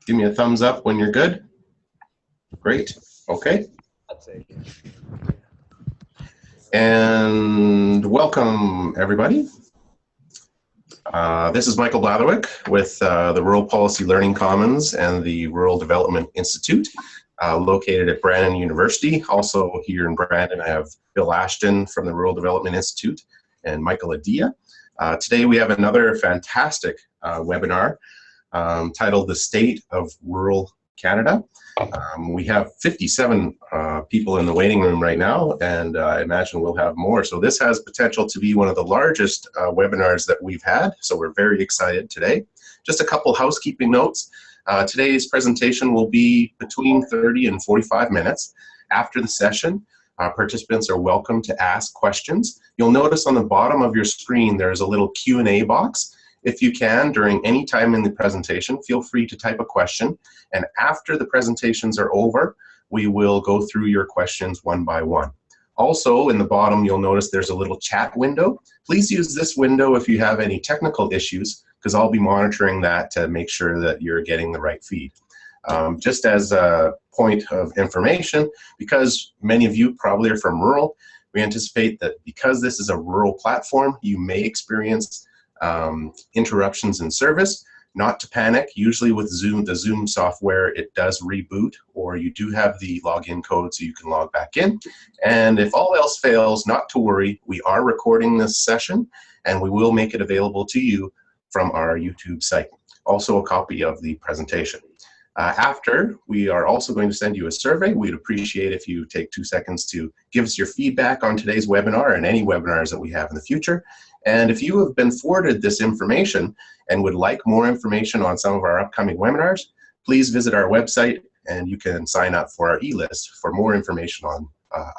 Give me a thumbs up when you're good. Great. Okay. And welcome, everybody. This is Michael Blatherwick with the Rural Policy Learning Commons and the Rural Development Institute, located at Brandon University. Also here in Brandon, I have Bill Ashton from the Rural Development Institute and Michael Adia. Today we have another fantastic webinar titled The State of Rural Canada. We have 57 people in the waiting room right now, and I imagine we'll have more. So this has potential to be one of the largest webinars that we've had, so we're very excited today. Just a couple housekeeping notes. Today's presentation will be between 30 and 45 minutes. After the session, participants are welcome to ask questions. You'll notice on the bottom of your screen there's a little Q&A box. If you can, during any time in the presentation, feel free to type a question, and after the presentations are over, we will go through your questions one by one. Also, in the bottom, you'll notice there's a little chat window. Please use this window if you have any technical issues, because I'll be monitoring that to make sure that you're getting the right feed. Just as a point of information, because many of you probably are from rural, we anticipate that because this is a rural platform, you may experience interruptions in service. Not to panic. Usually with Zoom, the Zoom software, it does reboot, or you do have the login code so you can log back in. And if all else fails, not to worry. We are recording this session, and we will make it available to you from our YouTube site. Also a copy of the presentation. After, we are also going to send you a survey. We'd appreciate if you take 2 seconds to give us your feedback on today's webinar and any webinars that we have in the future. And if you have been forwarded this information and would like more information on some of our upcoming webinars, please visit our website and you can sign up for our e-list for more information on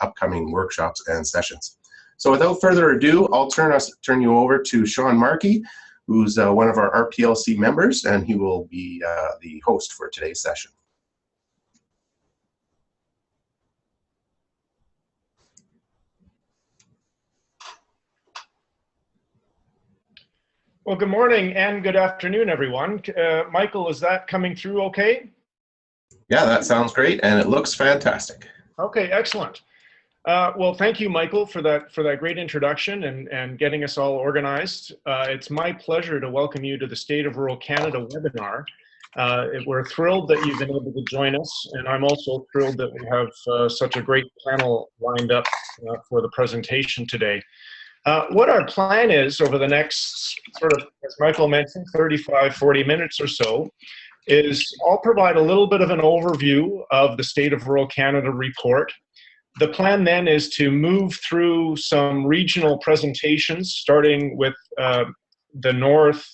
upcoming workshops and sessions. So without further ado, I'll turn you over to Sean Markey, who's one of our RPLC members, and he will be the host for today's session. Well, good morning and good afternoon, everyone. Michael, is that coming through okay? Yeah, that sounds great, and it looks fantastic. Okay, excellent. Well, thank you, Michael, for that great introduction and getting us all organized. It's my pleasure to welcome you to the State of Rural Canada webinar. We're thrilled that you've been able to join us, and I'm also thrilled that we have such a great panel lined up for the presentation today. What our plan is over the next sort of, as Michael mentioned, 35, 40 minutes or so, is I'll provide a little bit of an overview of the State of Rural Canada report. The plan then is to move through some regional presentations, starting with the North,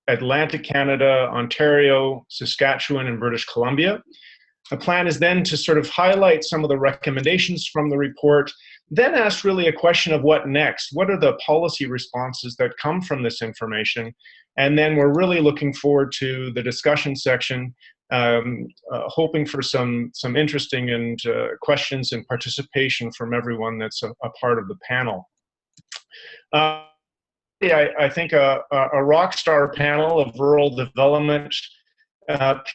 Atlantic Canada, Ontario, Saskatchewan, and British Columbia. The plan is then to sort of highlight some of the recommendations from the report, then ask really a question of what next? What are the policy responses that come from this information? And then we're really looking forward to the discussion section, hoping for some interesting and questions and participation from everyone that's a part of the panel. I think a rock star panel of rural development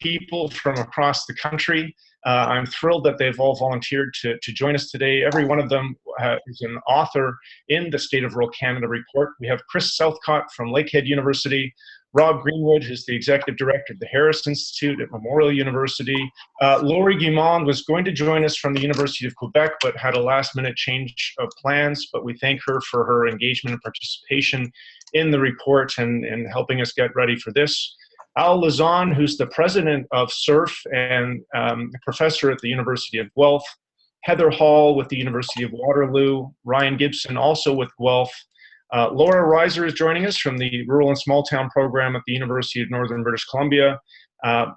people from across the country. I'm thrilled that they've all volunteered to join us today. Every one of them is an author in the State of Rural Canada report. We have Chris Southcott from Lakehead University, Rob Greenwood, who's the Executive Director of the Harris Institute at Memorial University. Laurie Guimond was going to join us from the University of Quebec, but had a last-minute change of plans, but we thank her for her engagement and participation in the report and helping us get ready for this. Al Lauzon, who's the president of CRRF and professor at the University of Guelph. Heather Hall with the University of Waterloo. Ryan Gibson, also with Guelph. Laura Ryser is joining us from the Rural and Small Town program at the University of Northern British Columbia.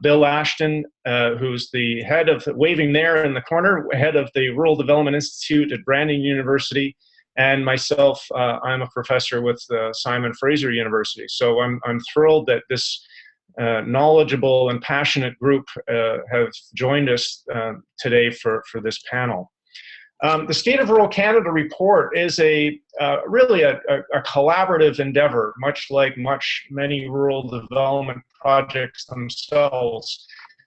Bill Ashton, who's the head of, waving there in the corner, head of the Rural Development Institute at Brandon University. And myself, I'm a professor with Simon Fraser University. So I'm thrilled that this knowledgeable and passionate group have joined us today for this panel. The State of Rural Canada report is really a collaborative endeavor, much like many rural development projects themselves.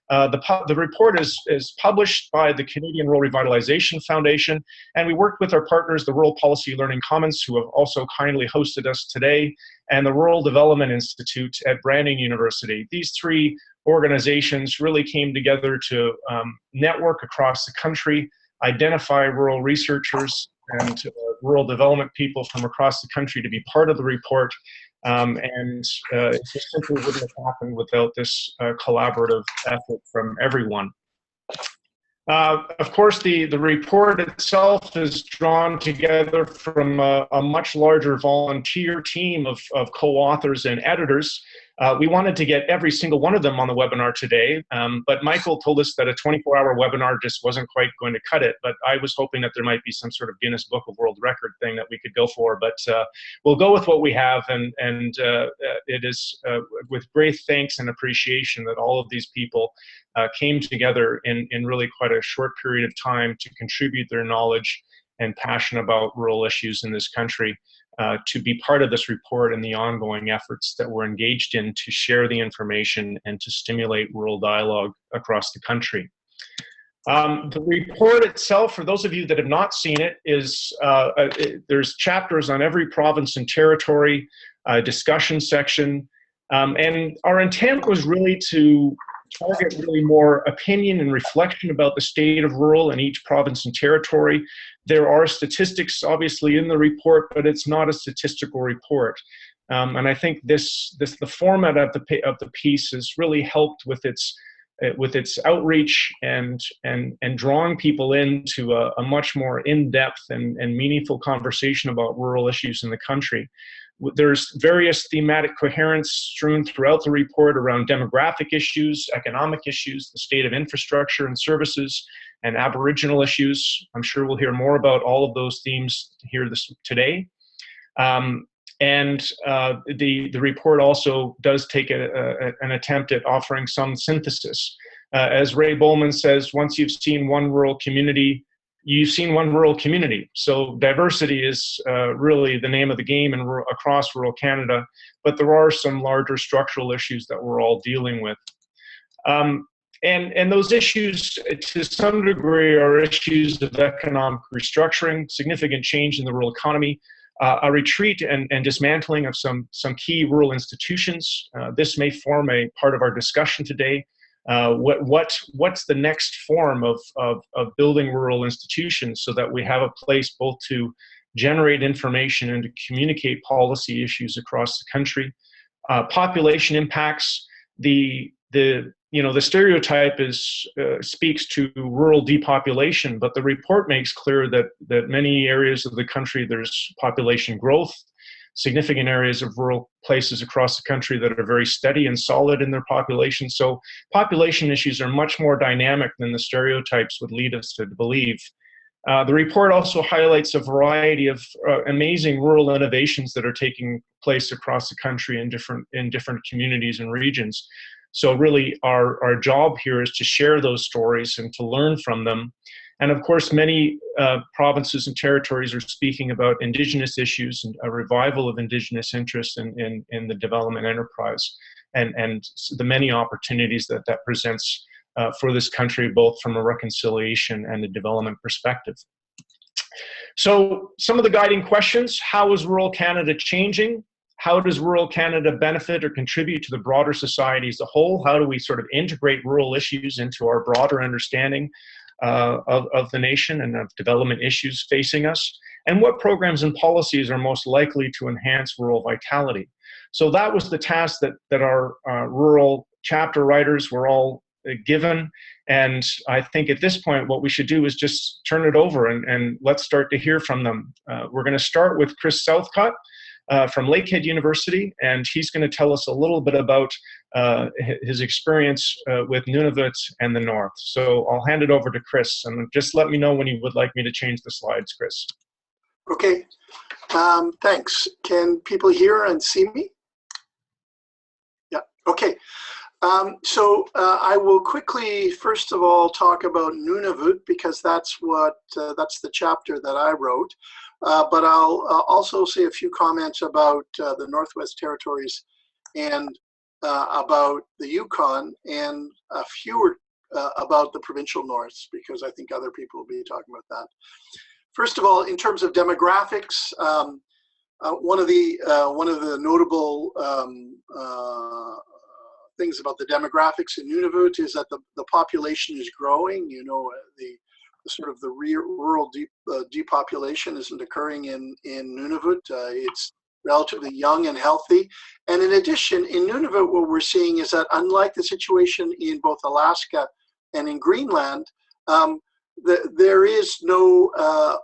The report is published by the Canadian Rural Revitalization Foundation, and we worked with our partners, the Rural Policy Learning Commons, who have also kindly hosted us today, and the Rural Development Institute at Brandon University. These three organizations really came together to network across the country, identify rural researchers and rural development people from across the country to be part of the report. It just simply wouldn't have happened without this collaborative effort from everyone. Of course, the report itself is drawn together from a much larger volunteer team of co-authors and editors. We wanted to get every single one of them on the webinar today, but Michael told us that a 24-hour webinar just wasn't quite going to cut it, but I was hoping that there might be some sort of Guinness Book of World Record thing that we could go for, but we'll go with what we have, and it is with great thanks and appreciation that all of these people came together in really quite a short period of time to contribute their knowledge and passion about rural issues in this country. To be part of this report and the ongoing efforts that we're engaged in to share the information and to stimulate rural dialogue across the country. The report itself, for those of you that have not seen it, is there's chapters on every province and territory, discussion section, and our intent was really to target really more opinion and reflection about the state of rural in each province and territory. There are statistics obviously in the report, but it's not a statistical report. And I think the format of the piece has really helped with its outreach and drawing people into a much more in-depth and meaningful conversation about rural issues in the country. There's various thematic coherence strewn throughout the report around demographic issues, economic issues, the state of infrastructure and services, and Aboriginal issues. I'm sure we'll hear more about all of those themes here today. The report also does take an attempt at offering some synthesis. As Ray Bowman says, once you've seen one rural community, you've seen one rural community. So diversity is really the name of the game across rural Canada, but there are some larger structural issues that we're all dealing with. And those issues, to some degree, are issues of economic restructuring, significant change in the rural economy, a retreat and dismantling of some key rural institutions. This may form a part of our discussion today. What's the next form of building rural institutions so that we have a place both to generate information and to communicate policy issues across the country. Population impacts, the stereotype speaks to rural depopulation, but the report makes clear that many areas of the country there's population growth, significant areas of rural places across the country that are very steady and solid in their population. So population issues are much more dynamic than the stereotypes would lead us to believe. The report also highlights a variety of amazing rural innovations that are taking place across the country in different communities and regions. So really our job here is to share those stories and to learn from them. And of course, many provinces and territories are speaking about Indigenous issues and a revival of Indigenous interest in the development enterprise and the many opportunities that presents for this country, both from a reconciliation and a development perspective. So some of the guiding questions: how is rural Canada changing? How does rural Canada benefit or contribute to the broader society as a whole? How do we sort of integrate rural issues into our broader understanding of the nation and of development issues facing us? And what programs and policies are most likely to enhance rural vitality? So that was the task that our rural chapter writers were all given. And I think at this point, what we should do is just turn it over and let's start to hear from them. We're going to start with Chris Southcut from Lakehead University, and he's going to tell us a little bit about his experience with Nunavut and the North. So I'll hand it over to Chris, and just let me know when you would like me to change the slides, Chris. Okay, thanks. Can people hear and see me? Yeah, okay. I will quickly, first of all, talk about Nunavut, because that's the chapter that I wrote. But I'll also say a few comments about the Northwest Territories and about the Yukon, and a few about the provincial norths, because I think other people will be talking about that. First of all, in terms of demographics, one of the notable things about the demographics in Nunavut is that the population is growing. You know, the sort of the rural depopulation isn't occurring in Nunavut. It's relatively young and healthy. And in addition, in Nunavut, what we're seeing is that, unlike the situation in both Alaska and in Greenland, there is no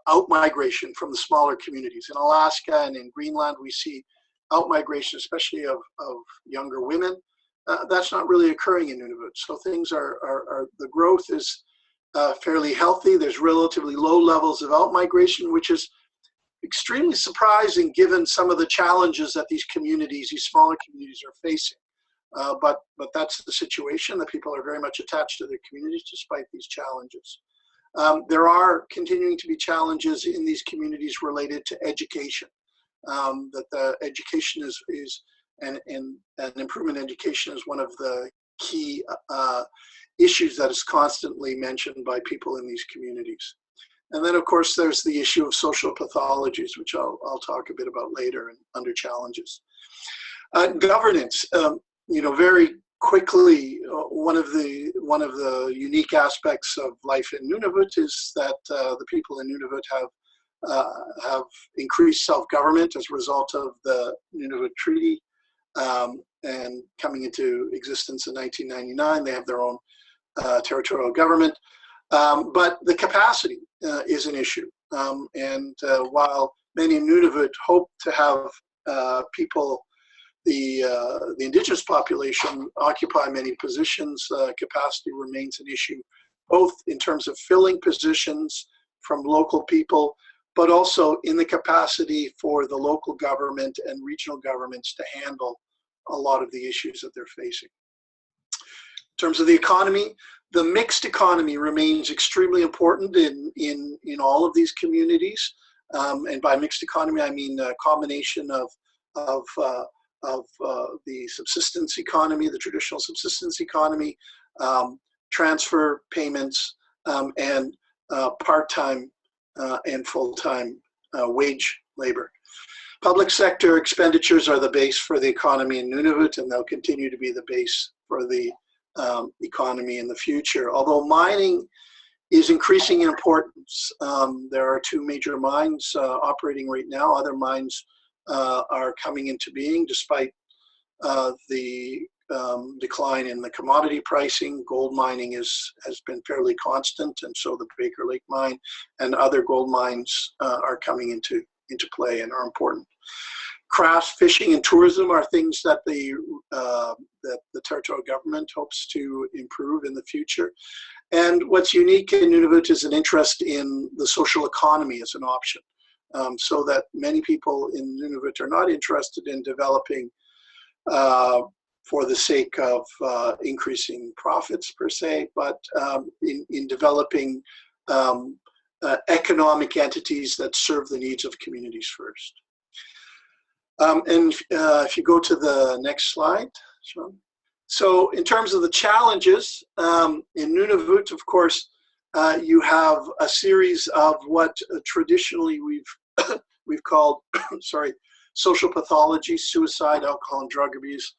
out-migration from the smaller communities. In Alaska and in Greenland, we see out-migration, especially of younger women. That's not really occurring in Nunavut. So things the growth is fairly healthy. There's relatively low levels of out-migration, which is extremely surprising given some of the challenges that these smaller communities are facing. But that's the situation. The people are very much attached to their communities despite these challenges. There are continuing to be challenges in these communities related to education. That the education and improvement in education is one of the key issues that is constantly mentioned by people in these communities. And then, of course, there's the issue of social pathologies, which I'll talk a bit about later and under challenges. Governance, very quickly, one of the unique aspects of life in Nunavut is that the people in Nunavut have increased self-government as a result of the Nunavut Treaty, and coming into existence in 1999. They have their own territorial government, but the capacity is an issue. While many in Nunavut hope to have people, the indigenous population, occupy many positions, capacity remains an issue, both in terms of filling positions from local people, but also in the capacity for the local government and regional governments to handle a lot of the issues that they're facing. In terms of the economy, the mixed economy remains extremely important in all of these communities. And by mixed economy, I mean a combination of the subsistence economy, the traditional subsistence economy, transfer payments, and part-time and full-time wage labor. Public sector expenditures are the base for the economy in Nunavut, and they'll continue to be the base for the economy in the future. Although mining is increasing in importance, there are 2 major mines operating right now. Other mines are coming into being despite the decline in the commodity pricing. Gold mining has been fairly constant, and so the Baker Lake mine and other gold mines are coming into play and are important. Crafts, fishing, and tourism are things that the territorial government hopes to improve in the future. And what's unique in Nunavut is an interest in the social economy as an option, so that many people in Nunavut are not interested in developing for the sake of increasing profits per se, but in developing economic entities that serve the needs of communities first. If you go to the next slide, Sean. So in terms of the challenges, in Nunavut, of course, you have a series of what traditionally we've called, social pathology, suicide, alcohol and drug abuse,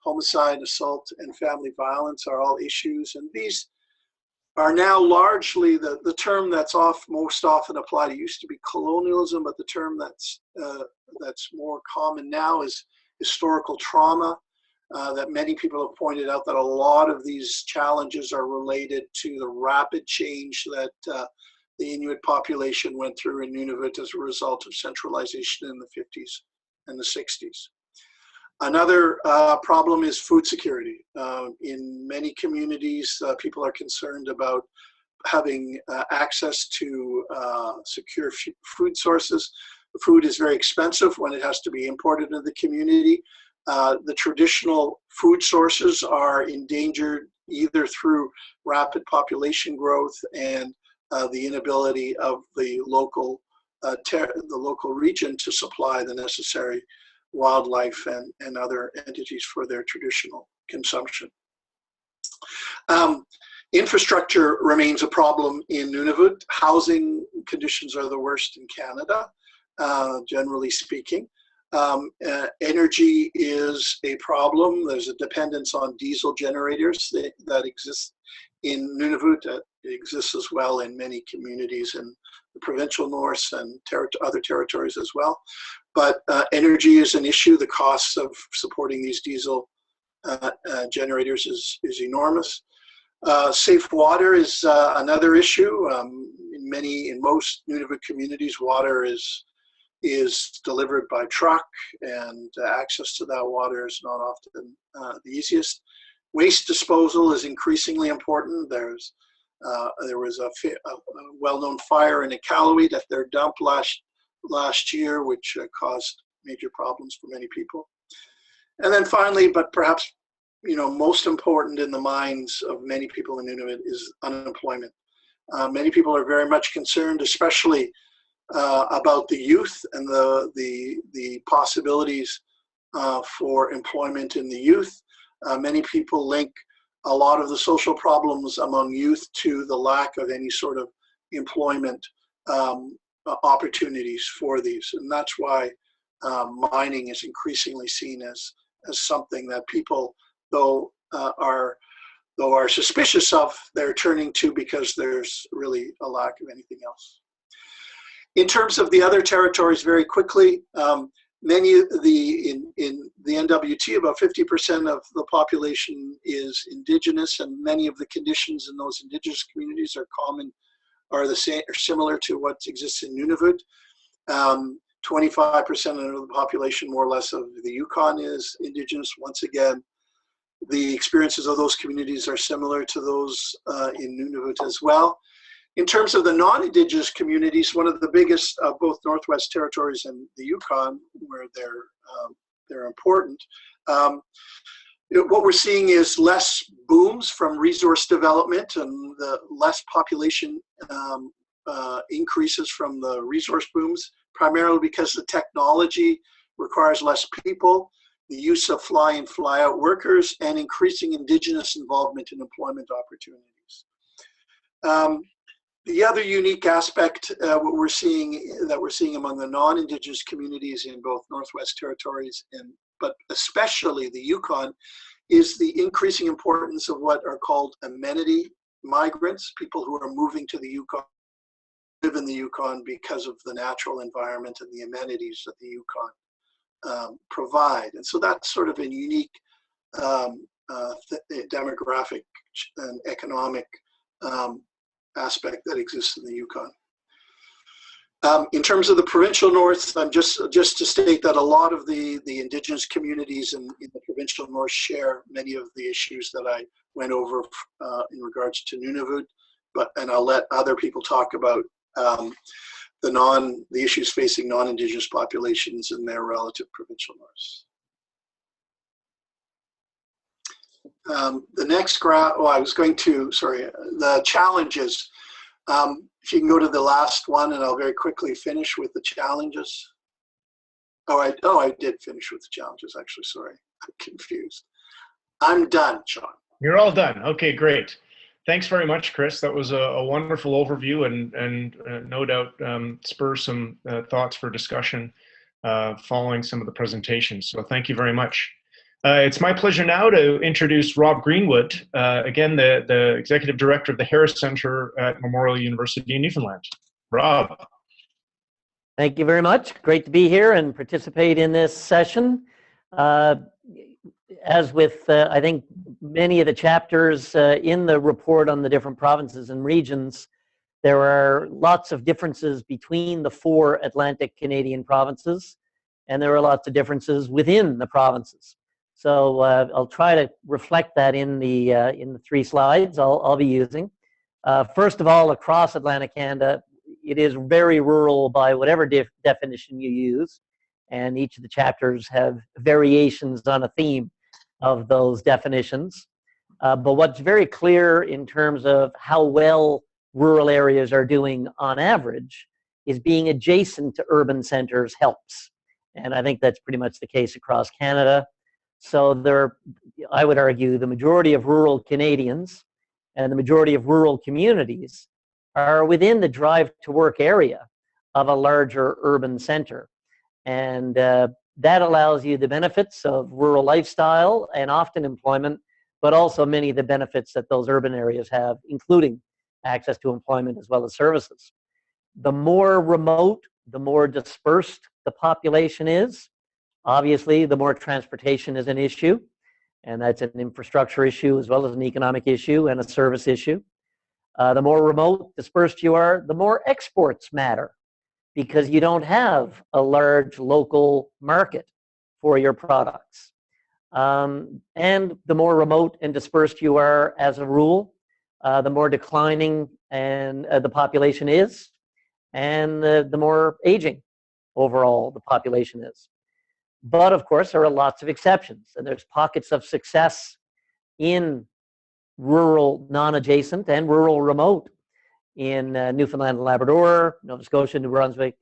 homicide, assault, and family violence are all issues. And these are now largely the term that's most often applied. It used to be colonialism, but the term that's more common now is historical trauma. That many people have pointed out that a lot of these challenges are related to the rapid change that the Inuit population went through in Nunavut as a result of centralization in the 50s and the 60s. Another problem is food security. In many communities, people are concerned about having access to secure food sources. Food is very expensive when it has to be imported into the community. The traditional food sources are endangered either through rapid population growth and the inability of the local region to supply the necessary wildlife and other entities for their traditional consumption. Infrastructure remains a problem in Nunavut. Housing conditions are the worst in Canada, generally speaking. Energy is a problem. There's a dependence on diesel generators that exist in Nunavut. It exists as well in many communities in the provincial north and other territories as well. But energy is an issue. The costs of supporting these diesel generators is enormous. Safe water is another issue. In most Nunavut communities, water is delivered by truck, and access to that water is not often the easiest. Waste disposal is increasingly important. There was a well-known fire in Iqaluit at their dump last year, which caused major problems for many people. And then finally, but perhaps most important in the minds of many people in Nunavut, is unemployment. Many people are very much concerned, especially about the youth and the possibilities for employment in the youth. Many people link a lot of the social problems among youth to the lack of any sort of employment opportunities for these, and that's why mining is increasingly seen as something that people, though are suspicious of, they're turning to because there's really a lack of anything else. In terms of the other territories, very quickly, many of in the NWT, about 50% of the population is Indigenous, and many of the conditions in those Indigenous communities are the same or similar to what exists in Nunavut. 25% of the population, more or less, of the Yukon is Indigenous. Once again, the experiences of those communities are similar to those in Nunavut as well. In terms of the non-Indigenous communities, one of the biggest of both Northwest Territories and the Yukon, where they're important, what we're seeing is less booms from resource development and the less population increases from the resource booms, primarily because the technology requires less people, the use of fly-in, fly-out workers, and increasing Indigenous involvement in employment opportunities. The other unique aspect what we're seeing among the non-Indigenous communities in both Northwest Territories but especially the Yukon is the increasing importance of what are called amenity migrants, people who are moving to the Yukon, live in the Yukon because of the natural environment and the amenities that the Yukon provide. And so that's sort of a unique demographic and economic aspect that exists in the Yukon. In terms of the provincial north, just to state that a lot of the Indigenous communities in the provincial north share many of the issues that I went over in regards to Nunavut, and I'll let other people talk about the issues facing non-Indigenous populations in their relative provincial north. The next graph, the challenges. If you can go to the last one, and I'll very quickly finish with the challenges. I did finish with the challenges, actually, sorry, I'm confused. I'm done, Sean. You're all done. Okay, great. Thanks very much, Chris. That was a wonderful overview and no doubt spur some thoughts for discussion following some of the presentations. So thank you very much. It's my pleasure now to introduce Rob Greenwood, again, the Executive Director of the Harris Center at Memorial University in Newfoundland. Rob. Thank you very much. Great to be here and participate in this session. As with, I think, many of the chapters in the report on the different provinces and regions, there are lots of differences between the 4 Atlantic Canadian provinces, and there are lots of differences within the provinces. So I'll try to reflect that in the 3 slides I'll be using. First of all, across Atlantic Canada, it is very rural by whatever definition you use. and each of the chapters have variations on a theme of those definitions. But what's very clear in terms of how well rural areas are doing on average is being adjacent to urban centers helps. And I think that's pretty much the case across Canada. So I would argue the majority of rural Canadians and the majority of rural communities are within the drive to work area of a larger urban center. And that allows you the benefits of rural lifestyle and often employment, but also many of the benefits that those urban areas have, including access to employment as well as services. The more remote, the more dispersed the population is. Obviously, the more transportation is an issue, and that's an infrastructure issue as well as an economic issue and a service issue. The more remote, dispersed you are, the more exports matter, because you don't have a large local market for your products. And the more remote and dispersed you are as a rule, the more declining the population is, and the more aging overall the population is. But of course, there are lots of exceptions, and there's pockets of success in rural non-adjacent and rural remote. In Newfoundland and Labrador, Nova Scotia, New Brunswick,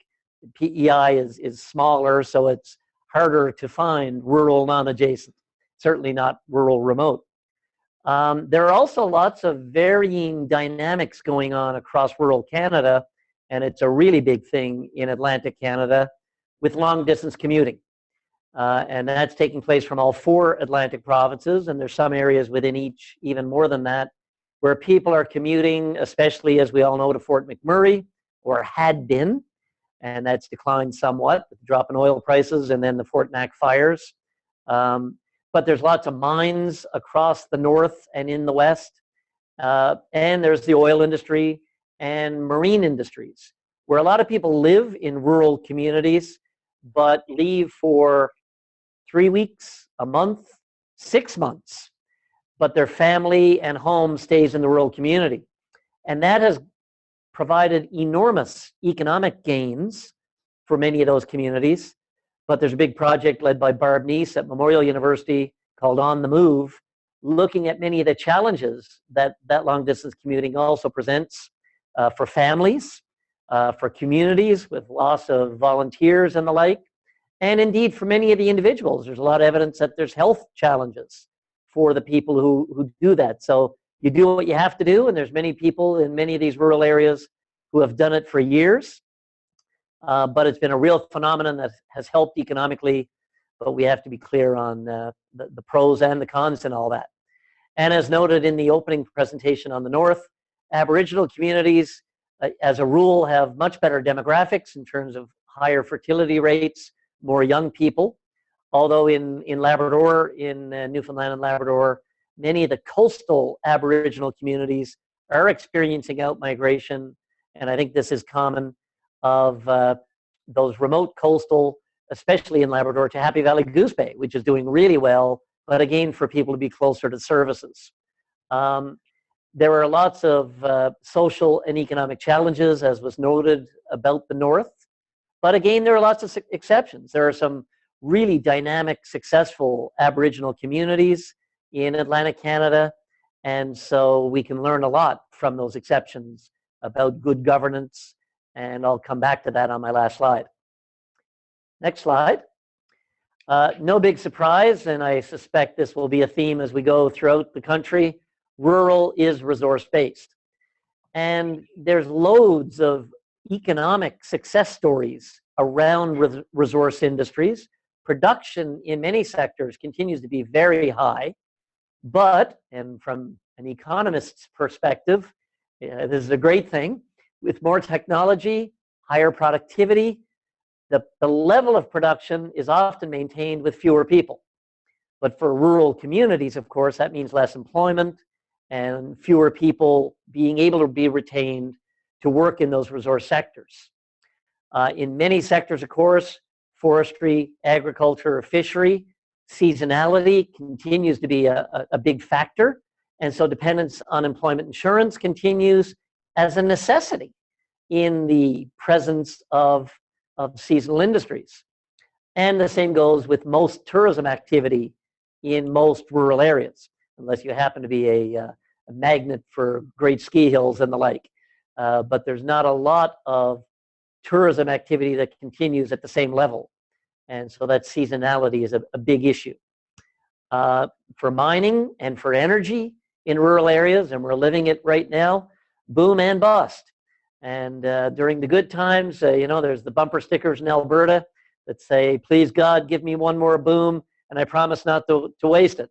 PEI is smaller, so it's harder to find rural non-adjacent, certainly not rural remote. There are also lots of varying dynamics going on across rural Canada, and it's a really big thing in Atlantic Canada with long-distance commuting. And that's taking place from all 4 Atlantic provinces, and there's some areas within each, even more than that, where people are commuting, especially, as we all know, to Fort McMurray, or had been, and that's declined somewhat with the drop in oil prices and then the Fort Mac fires. But there's lots of mines across the north and in the west, and there's the oil industry and marine industries, where a lot of people live in rural communities, but leave for 3 weeks, a month, 6 months, but their family and home stays in the rural community. And that has provided enormous economic gains for many of those communities. But there's a big project led by Barb Neese at Memorial University called On the Move, looking at many of the challenges that long-distance commuting also presents for families, for communities with loss of volunteers and the like, and indeed for many of the individuals. There's a lot of evidence that there's health challenges for the people who do that. So you do what you have to do, and there's many people in many of these rural areas who have done it for years. But it's been a real phenomenon that has helped economically, but we have to be clear on the pros and the cons and all that. And as noted in the opening presentation on the north, Aboriginal communities, as a rule, have much better demographics in terms of higher fertility rates, more young people. Although in Labrador, in Newfoundland and Labrador, many of the coastal Aboriginal communities are experiencing out-migration, and I think this is common, of those remote coastal, especially in Labrador, to Happy Valley Goose Bay, which is doing really well, but again, for people to be closer to services. There are lots of social and economic challenges, as was noted, about the north, but again, there are lots of exceptions. There are some really dynamic, successful Aboriginal communities in Atlantic Canada, and so we can learn a lot from those exceptions about good governance, and I'll come back to that on my last slide. Next slide. No big surprise, and I suspect this will be a theme as we go throughout the country. Rural is resource-based. And there's loads of economic success stories around resource industries. Production in many sectors continues to be very high, but, and from an economist's perspective, this is a great thing. With more technology, higher productivity, the level of production is often maintained with fewer people. But for rural communities, of course, that means less employment and fewer people being able to be retained to work in those resource sectors. In many sectors, of course, forestry, agriculture, or fishery, seasonality continues to be a big factor. And so dependence on employment insurance continues as a necessity in the presence of seasonal industries. And the same goes with most tourism activity in most rural areas, unless you happen to be a magnet for great ski hills and the like. But there's not a lot of tourism activity that continues at the same level. And so that seasonality is a big issue. For mining and for energy in rural areas, and we're living it right now, boom and bust. And during the good times, there's the bumper stickers in Alberta that say, please God, give me one more boom, and I promise not to waste it.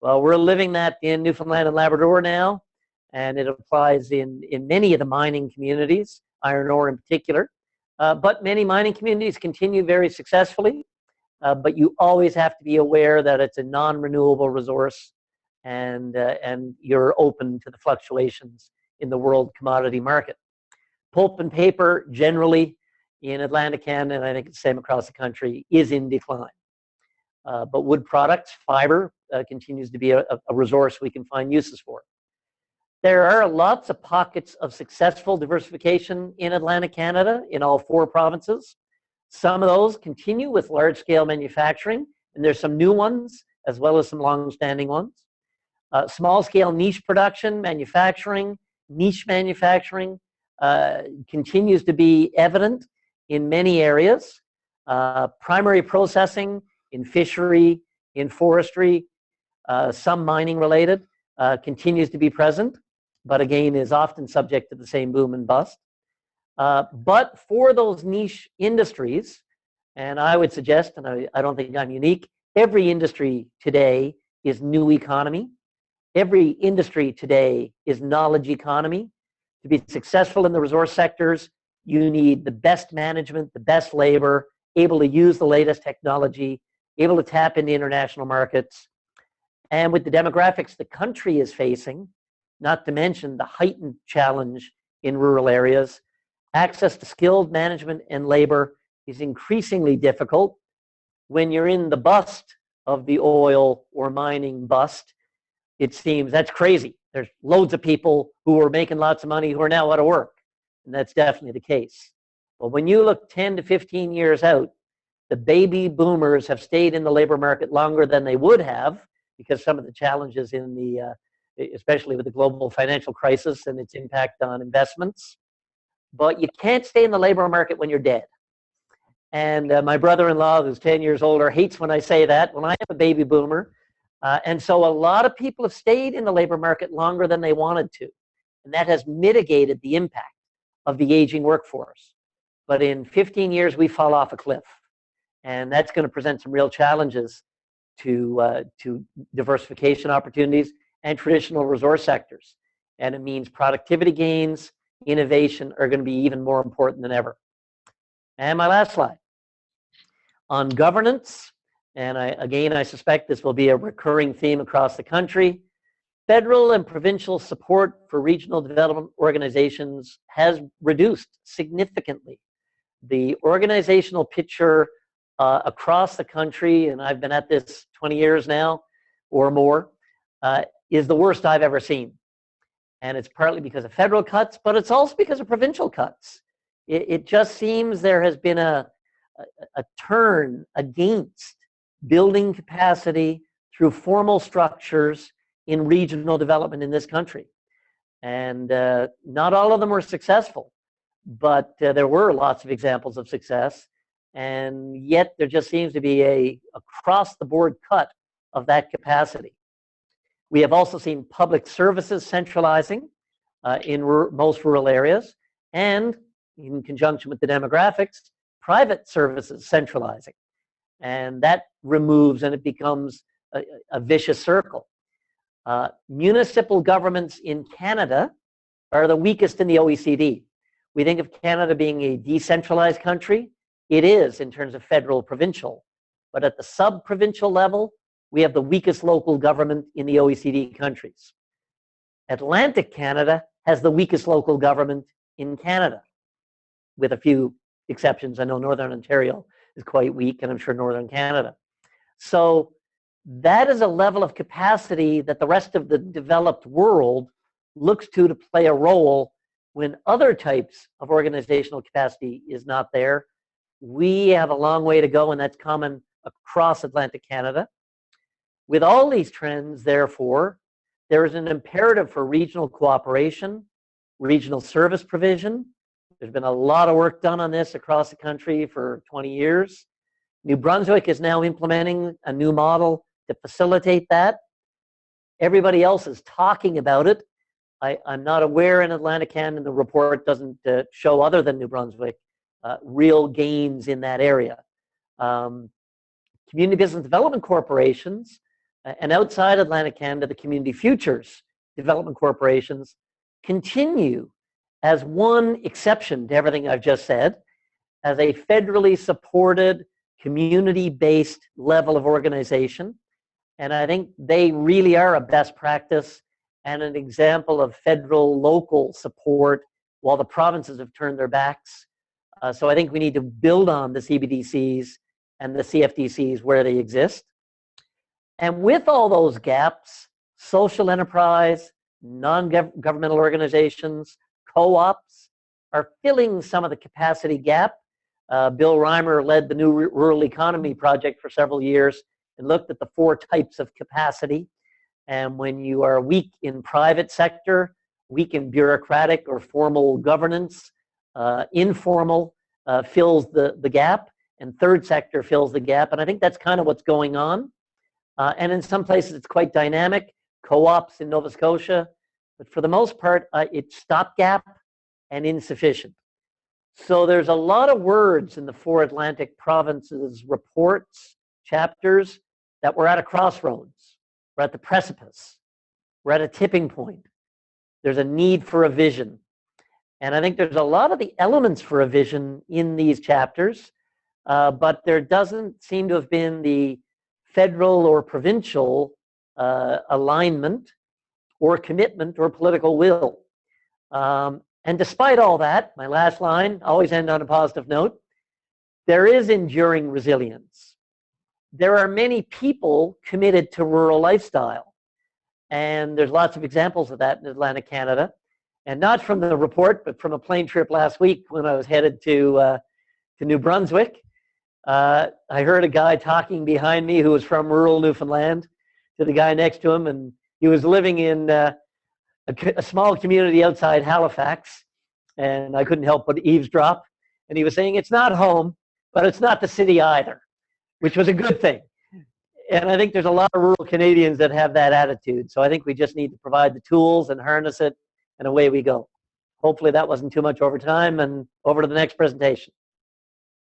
Well, we're living that in Newfoundland and Labrador now, and it applies in many of the mining communities, iron ore in particular. But many mining communities continue very successfully, but you always have to be aware that it's a non-renewable resource, and you're open to the fluctuations in the world commodity market. Pulp and paper generally in Atlantic Canada, and I think it's the same across the country, is in decline. But wood products, fiber, continues to be a resource we can find uses for. There are lots of pockets of successful diversification in Atlantic Canada, in all 4 provinces. Some of those continue with large-scale manufacturing, and there's some new ones, as well as some long-standing ones. Small-scale niche production, manufacturing, niche manufacturing continues to be evident in many areas. Primary processing in fishery, in forestry, some mining related, continues to be present, but again is often subject to the same boom and bust. But for those niche industries, and I would suggest, and I don't think I'm unique, every industry today is new economy. Every industry today is knowledge economy. To be successful in the resource sectors, you need the best management, the best labor, able to use the latest technology, able to tap into international markets. And with the demographics the country is facing, not to mention the heightened challenge in rural areas, access to skilled management and labor is increasingly difficult. When you're in the bust of the oil or mining bust, it seems that's crazy. There's loads of people who are making lots of money who are now out of work. And that's definitely the case. But when you look 10 to 15 years out, the baby boomers have stayed in the labor market longer than they would have, because some of the challenges in especially with the global financial crisis and its impact on investments. But you can't stay in the labor market when you're dead. And my brother-in-law, who's 10 years older, hates when I say that. Well, I am a baby boomer. And so a lot of people have stayed in the labor market longer than they wanted to. And that has mitigated the impact of the aging workforce. But in 15 years, we fall off a cliff. And that's going to present some real challenges to diversification opportunities and traditional resource sectors. And it means productivity gains, innovation are going to be even more important than ever. And my last slide. On governance, and I suspect this will be a recurring theme across the country, federal and provincial support for regional development organizations has reduced significantly. The organizational picture across the country, and I've been at this 20 years now or more, is the worst I've ever seen. And it's partly because of federal cuts, but it's also because of provincial cuts. It just seems there has been a turn against building capacity through formal structures in regional development in this country. And not all of them were successful, but there were lots of examples of success. And yet there just seems to be a across-the-board cut of that capacity. We have also seen public services centralizing in most rural areas, and in conjunction with the demographics, private services centralizing. And that removes, and it becomes a vicious circle. Municipal governments in Canada are the weakest in the OECD. We think of Canada being a decentralized country. It is in terms of federal, provincial. But at the sub-provincial level, we have the weakest local government in the OECD countries. Atlantic Canada has the weakest local government in Canada, with a few exceptions. I know Northern Ontario is quite weak, and I'm sure Northern Canada. So that is a level of capacity that the rest of the developed world looks to play a role when other types of organizational capacity is not there. We have a long way to go, and that's common across Atlantic Canada. With all these trends, therefore, there is an imperative for regional cooperation, regional service provision. There's been a lot of work done on this across the country for 20 years. New Brunswick is now implementing a new model to facilitate that. Everybody else is talking about it. I'm not aware in Atlantic Canada, and the report doesn't show, other than New Brunswick, real gains in that area. Community business development corporations, and outside Atlantic Canada, the community futures development corporations continue, as one exception to everything I've just said, as a federally supported, community-based level of organization. And I think they really are a best practice and an example of federal local support while the provinces have turned their backs. So I think we need to build on the CBDCs and the CFDCs where they exist. And with all those gaps, social enterprise, non-governmental organizations, co-ops are filling some of the capacity gap. Bill Rymer led the new rural economy project for several years and looked at the 4 types of capacity. And when you are weak in private sector, weak in bureaucratic or formal governance, informal fills the gap, and third sector fills the gap. And I think that's kind of what's going on. And in some places it's quite dynamic, co-ops in Nova Scotia, but for the most part it's stopgap and insufficient. So there's a lot of words in the 4 Atlantic provinces reports, chapters, that we're at a crossroads. We're at the precipice. We're at a tipping point. There's a need for a vision. And I think there's a lot of the elements for a vision in these chapters, but there doesn't seem to have been the federal or provincial alignment or commitment or political will. And despite all that, my last line, always end on a positive note, there is enduring resilience. There are many people committed to rural lifestyle. And there's lots of examples of that in Atlantic Canada. And not from the report, but from a plane trip last week when I was headed to New Brunswick. I heard a guy talking behind me who was from rural Newfoundland to the guy next to him, and he was living in a small community outside Halifax, and I couldn't help but eavesdrop. And he was saying, it's not home, but it's not the city either, which was a good thing. And I think there's a lot of rural Canadians that have that attitude. So I think we just need to provide the tools and harness it, and away we go. Hopefully that wasn't too much over time, and over to the next presentation.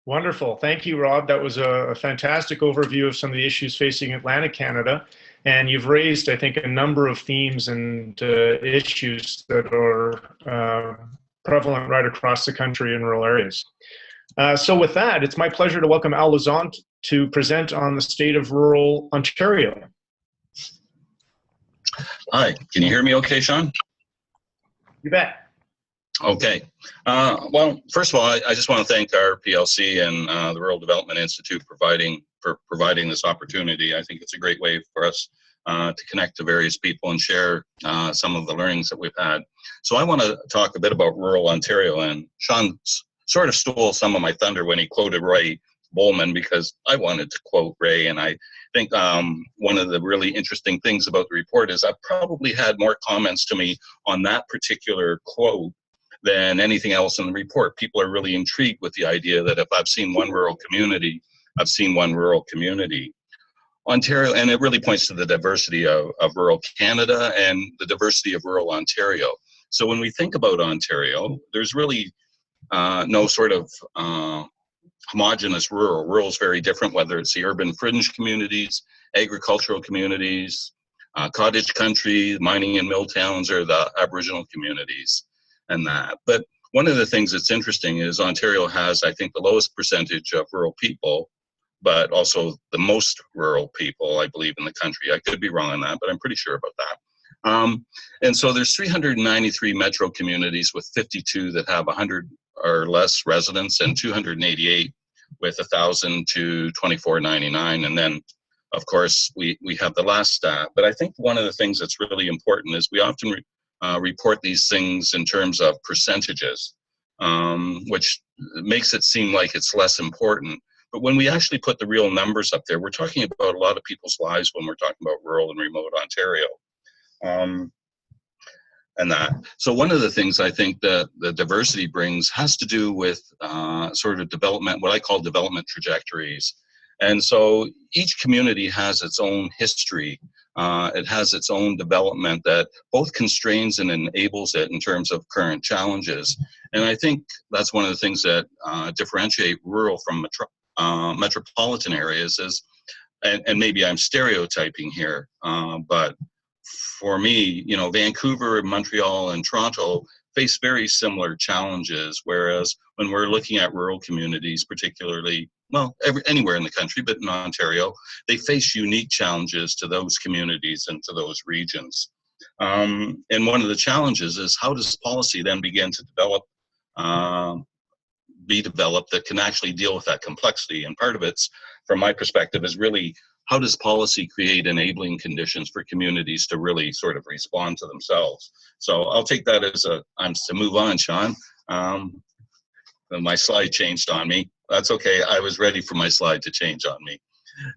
Wonderful. Thank you, Rob. That was a fantastic overview of some of the issues facing Atlantic Canada. And you've raised, I think, a number of themes and issues that are prevalent right across the country in rural areas. So with that, it's my pleasure to welcome Al Lauzon to present on the state of rural Ontario. Hi, can you hear me okay, Sean? You bet. Okay. Well, first of all, I just want to thank RPLC and the Rural Development Institute for providing this opportunity. I think it's a great way for us to connect to various people and share some of the learnings that we've had. So I want to talk a bit about rural Ontario, and Sean sort of stole some of my thunder when he quoted Ray Bowman, because I wanted to quote Ray, and I think one of the really interesting things about the report is I've probably had more comments to me on that particular quote than anything else in the report. People are really intrigued with the idea that if I've seen one rural community, I've seen one rural community. Ontario, and it really points to the diversity of rural Canada and the diversity of rural Ontario. So when we think about Ontario, there's really no sort of homogenous rural. Rural is very different, whether it's the urban fringe communities, agricultural communities, cottage country, mining and mill towns, or the Aboriginal communities and that. But one of the things that's interesting is Ontario has, I think, the lowest percentage of rural people, but also the most rural people, I believe, in the country. I could be wrong on that, but I'm pretty sure about that. And so there's 393 metro communities with 52 that have 100 or less residents, and 288 with 1,000 to 2499. And then, of course, we have the last stat. But I think one of the things that's really important is we often report these things in terms of percentages. which makes it seem like it's less important. But when we actually put the real numbers up there, we're talking about a lot of people's lives when we're talking about rural and remote Ontario. And that. So one of the things I think that the diversity brings has to do with sort of development, what I call development trajectories. And so each community has its own history. It has its own development that both constrains and enables it in terms of current challenges. And I think that's one of the things that differentiate rural from metropolitan areas is, and maybe I'm stereotyping here, but for me, you know, Vancouver, Montreal, and Toronto face very similar challenges, whereas when we're looking at rural communities, particularly, well, anywhere in the country, but in Ontario, they face unique challenges to those communities and to those regions. And one of the challenges is how does policy then begin to be developed that can actually deal with that complexity? And part of it's, from my perspective, is really how does policy create enabling conditions for communities to really sort of respond to themselves? So I'll take that as I'm to move on, Sean. My slide changed on me. That's okay. I was ready for my slide to change on me.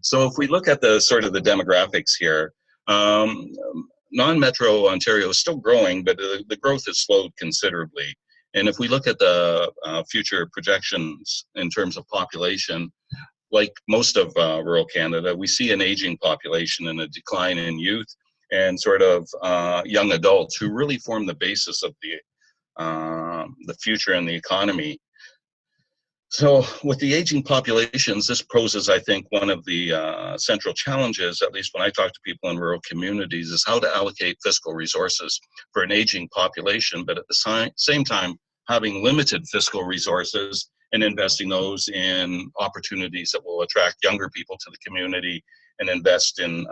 So if we look at the sort of the demographics here, non-metro Ontario is still growing, but the growth has slowed considerably. And if we look at the future projections in terms of population, like most of rural Canada, we see an aging population and a decline in youth and sort of young adults who really form the basis of the future and the economy. So with the aging populations, this poses, I think, one of the central challenges, at least when I talk to people in rural communities, is how to allocate fiscal resources for an aging population, but at the same time, having limited fiscal resources and investing those in opportunities that will attract younger people to the community and invest in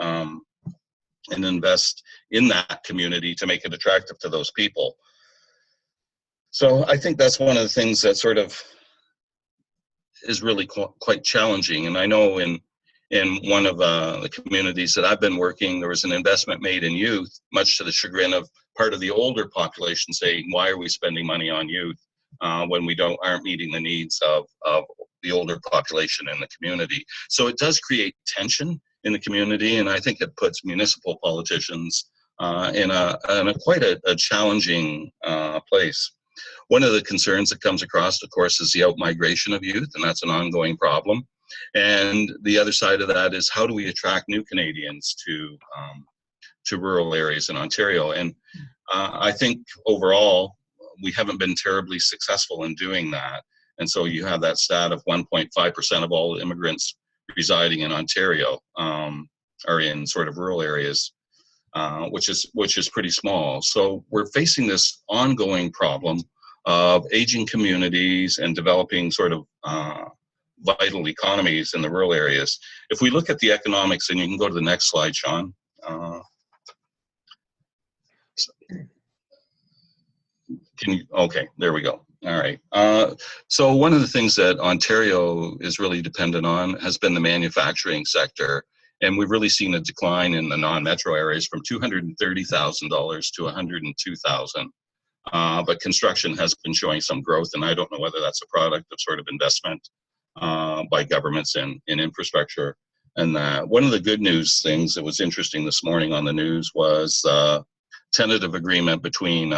that community to make it attractive to those people. So I think that's one of the things that sort of is really quite challenging. And I know in one of the communities that I've been working, there was an investment made in youth, much to the chagrin of part of the older population saying, why are we spending money on youth when we aren't meeting the needs of the older population in the community? So it does create tension in the community, and I think it puts municipal politicians in quite a challenging place. One of the concerns that comes across, of course, is the out-migration of youth, and that's an ongoing problem. And the other side of that is how do we attract new Canadians to rural areas in Ontario? And I think overall, we haven't been terribly successful in doing that. And so you have that stat of 1.5% of all immigrants residing in Ontario are in sort of rural areas, which is pretty small. So we're facing this ongoing problem of aging communities and developing sort of vital economies in the rural areas. If we look at the economics, and you can go to the next slide, Sean. Okay, there we go. All right. So one of the things that Ontario is really dependent on has been the manufacturing sector. And we've really seen a decline in the non-metro areas from $230,000 to $102,000. But construction has been showing some growth, and I don't know whether that's a product of sort of investment by governments in infrastructure. And one of the good news things that was interesting this morning on the news was a tentative agreement between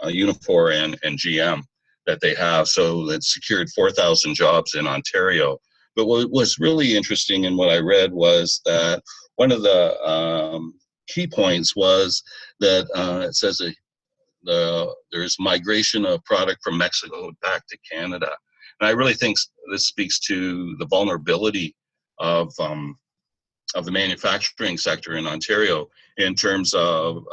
Unifor and GM that they have. So that secured 4,000 jobs in Ontario. But what was really interesting in what I read was that one of the key points was that it says that there's migration of product from Mexico back to Canada. And I really think this speaks to the vulnerability of the manufacturing sector in Ontario in terms of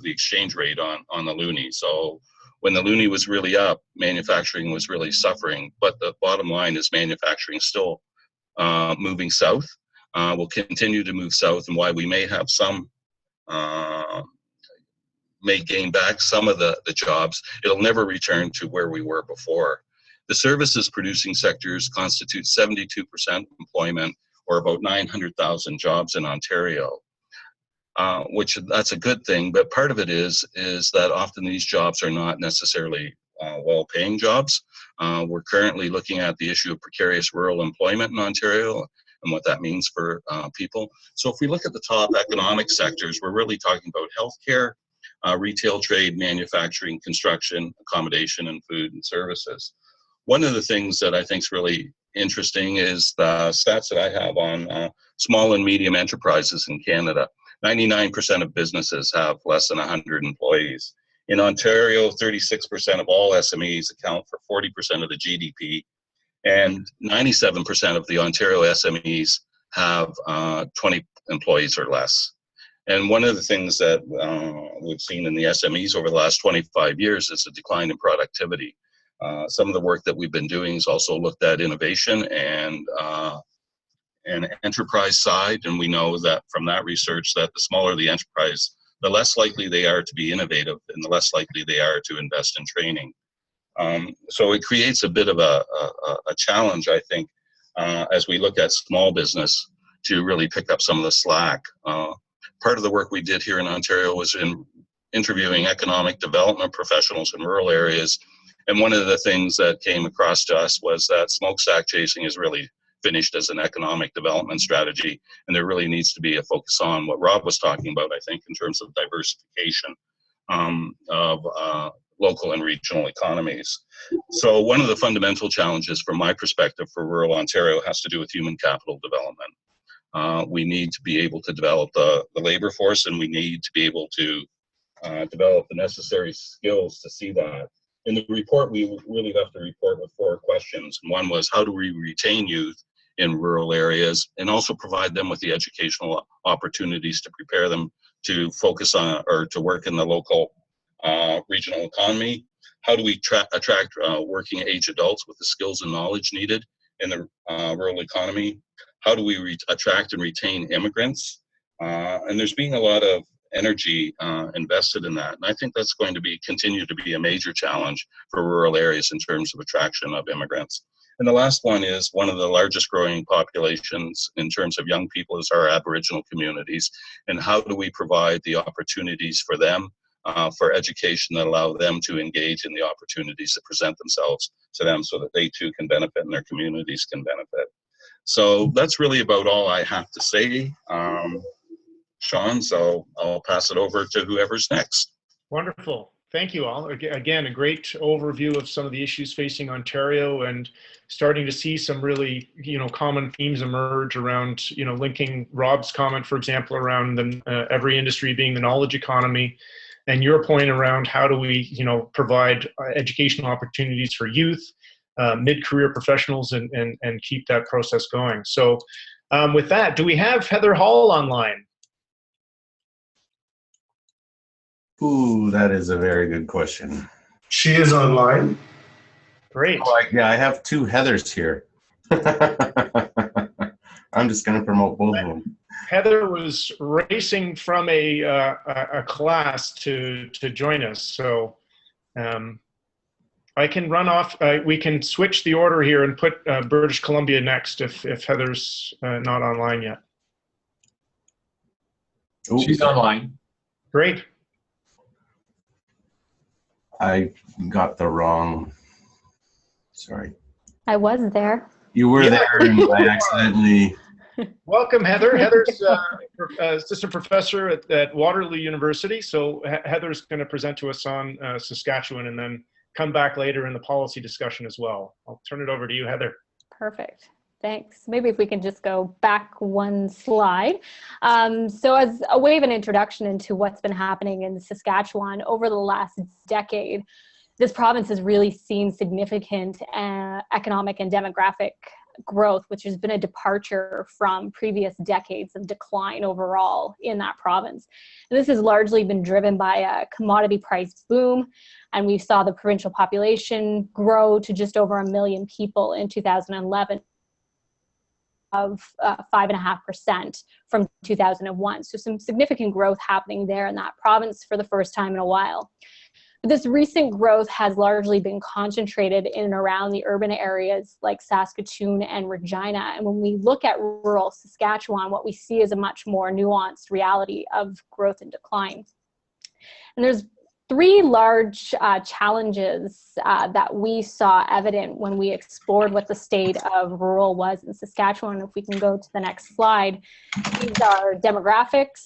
the exchange rate on the loonie. So when the loonie was really up, manufacturing was really suffering. But the bottom line is manufacturing still moving south, will continue to move south, and why we may have some, may gain back some of the jobs, it'll never return to where we were before. The services producing sectors constitute 72% employment, or about 900,000 jobs in Ontario, which that's a good thing, but part of it is that often these jobs are not necessarily well-paying jobs. We're currently looking at the issue of precarious rural employment in Ontario and what that means for people. So if we look at the top economic sectors, we're really talking about healthcare, retail, trade, manufacturing, construction, accommodation, and food and services. One of the things that I think is really interesting is the stats that I have on small and medium enterprises in Canada. 99% of businesses have less than 100 employees. In Ontario, 36% of all SMEs account for 40% of the GDP, and 97% of the Ontario SMEs have 20 employees or less. And one of the things that we've seen in the SMEs over the last 25 years is a decline in productivity. Some of the work that we've been doing has also looked at innovation and enterprise side, and we know that from that research that the smaller the enterprise, the less likely they are to be innovative and the less likely they are to invest in training. So it creates a bit of a challenge, I think, as we look at small business to really pick up some of the slack. Part of the work we did here in Ontario was in interviewing economic development professionals in rural areas, and one of the things that came across to us was that smokestack chasing is really finished as an economic development strategy, and there really needs to be a focus on what Rob was talking about, I think, in terms of diversification of local and regional economies. So one of the fundamental challenges from my perspective for rural Ontario has to do with human capital development. We need to be able to develop the labor force, and we need to be able to develop the necessary skills to see that. In the report, we really left the report with 4 questions. One was, how do we retain youth in rural areas and also provide them with the educational opportunities to prepare them to focus on or to work in the local regional economy? How do we attract working age adults with the skills and knowledge needed in the rural economy? How do we attract and retain immigrants? And there's been a lot of energy invested in that. And I think that's going to continue to be a major challenge for rural areas in terms of attraction of immigrants. And the last one is one of the largest growing populations in terms of young people is our Aboriginal communities. And how do we provide the opportunities for them for education that allow them to engage in the opportunities that present themselves to them so that they too can benefit and their communities can benefit. So that's really about all I have to say. Sean, so I'll pass it over to whoever's next. Wonderful. Thank you all. Again, a great overview of some of the issues facing Ontario, and starting to see some really, common themes emerge around, linking Rob's comment, for example, around every industry being the knowledge economy, and your point around how do we, provide educational opportunities for youth, mid-career professionals, and keep that process going. So with that, do we have Heather Hall online? Ooh, that is a very good question. She is online. Great. Oh, yeah, I have 2 Heathers here. I'm just going to promote both of them. Heather was racing from a class to join us, so I can run off. We can switch the order here and put British Columbia next if Heather's not online yet. Ooh. She's online. Great. I got the wrong, sorry. I was there. You were there and I accidentally. Welcome, Heather. Heather's assistant professor at Waterloo University. So Heather's going to present to us on Saskatchewan and then come back later in the policy discussion as well. I'll turn it over to you, Heather. Perfect. Thanks. Maybe if we can just go back one slide. So as a way of an introduction into what's been happening in Saskatchewan over the last decade, this province has really seen significant economic and demographic growth, which has been a departure from previous decades of decline overall in that province. And this has largely been driven by a commodity price boom, and we saw the provincial population grow to just over 1 million people in 2011. Of 5.5% from 2001. So some significant growth happening there in that province for the first time in a while. But this recent growth has largely been concentrated in and around the urban areas like Saskatoon and Regina. And when we look at rural Saskatchewan, what we see is a much more nuanced reality of growth and decline. And there's three large challenges that we saw evident when we explored what the state of rural was in Saskatchewan. If we can go to the next slide, these are demographics,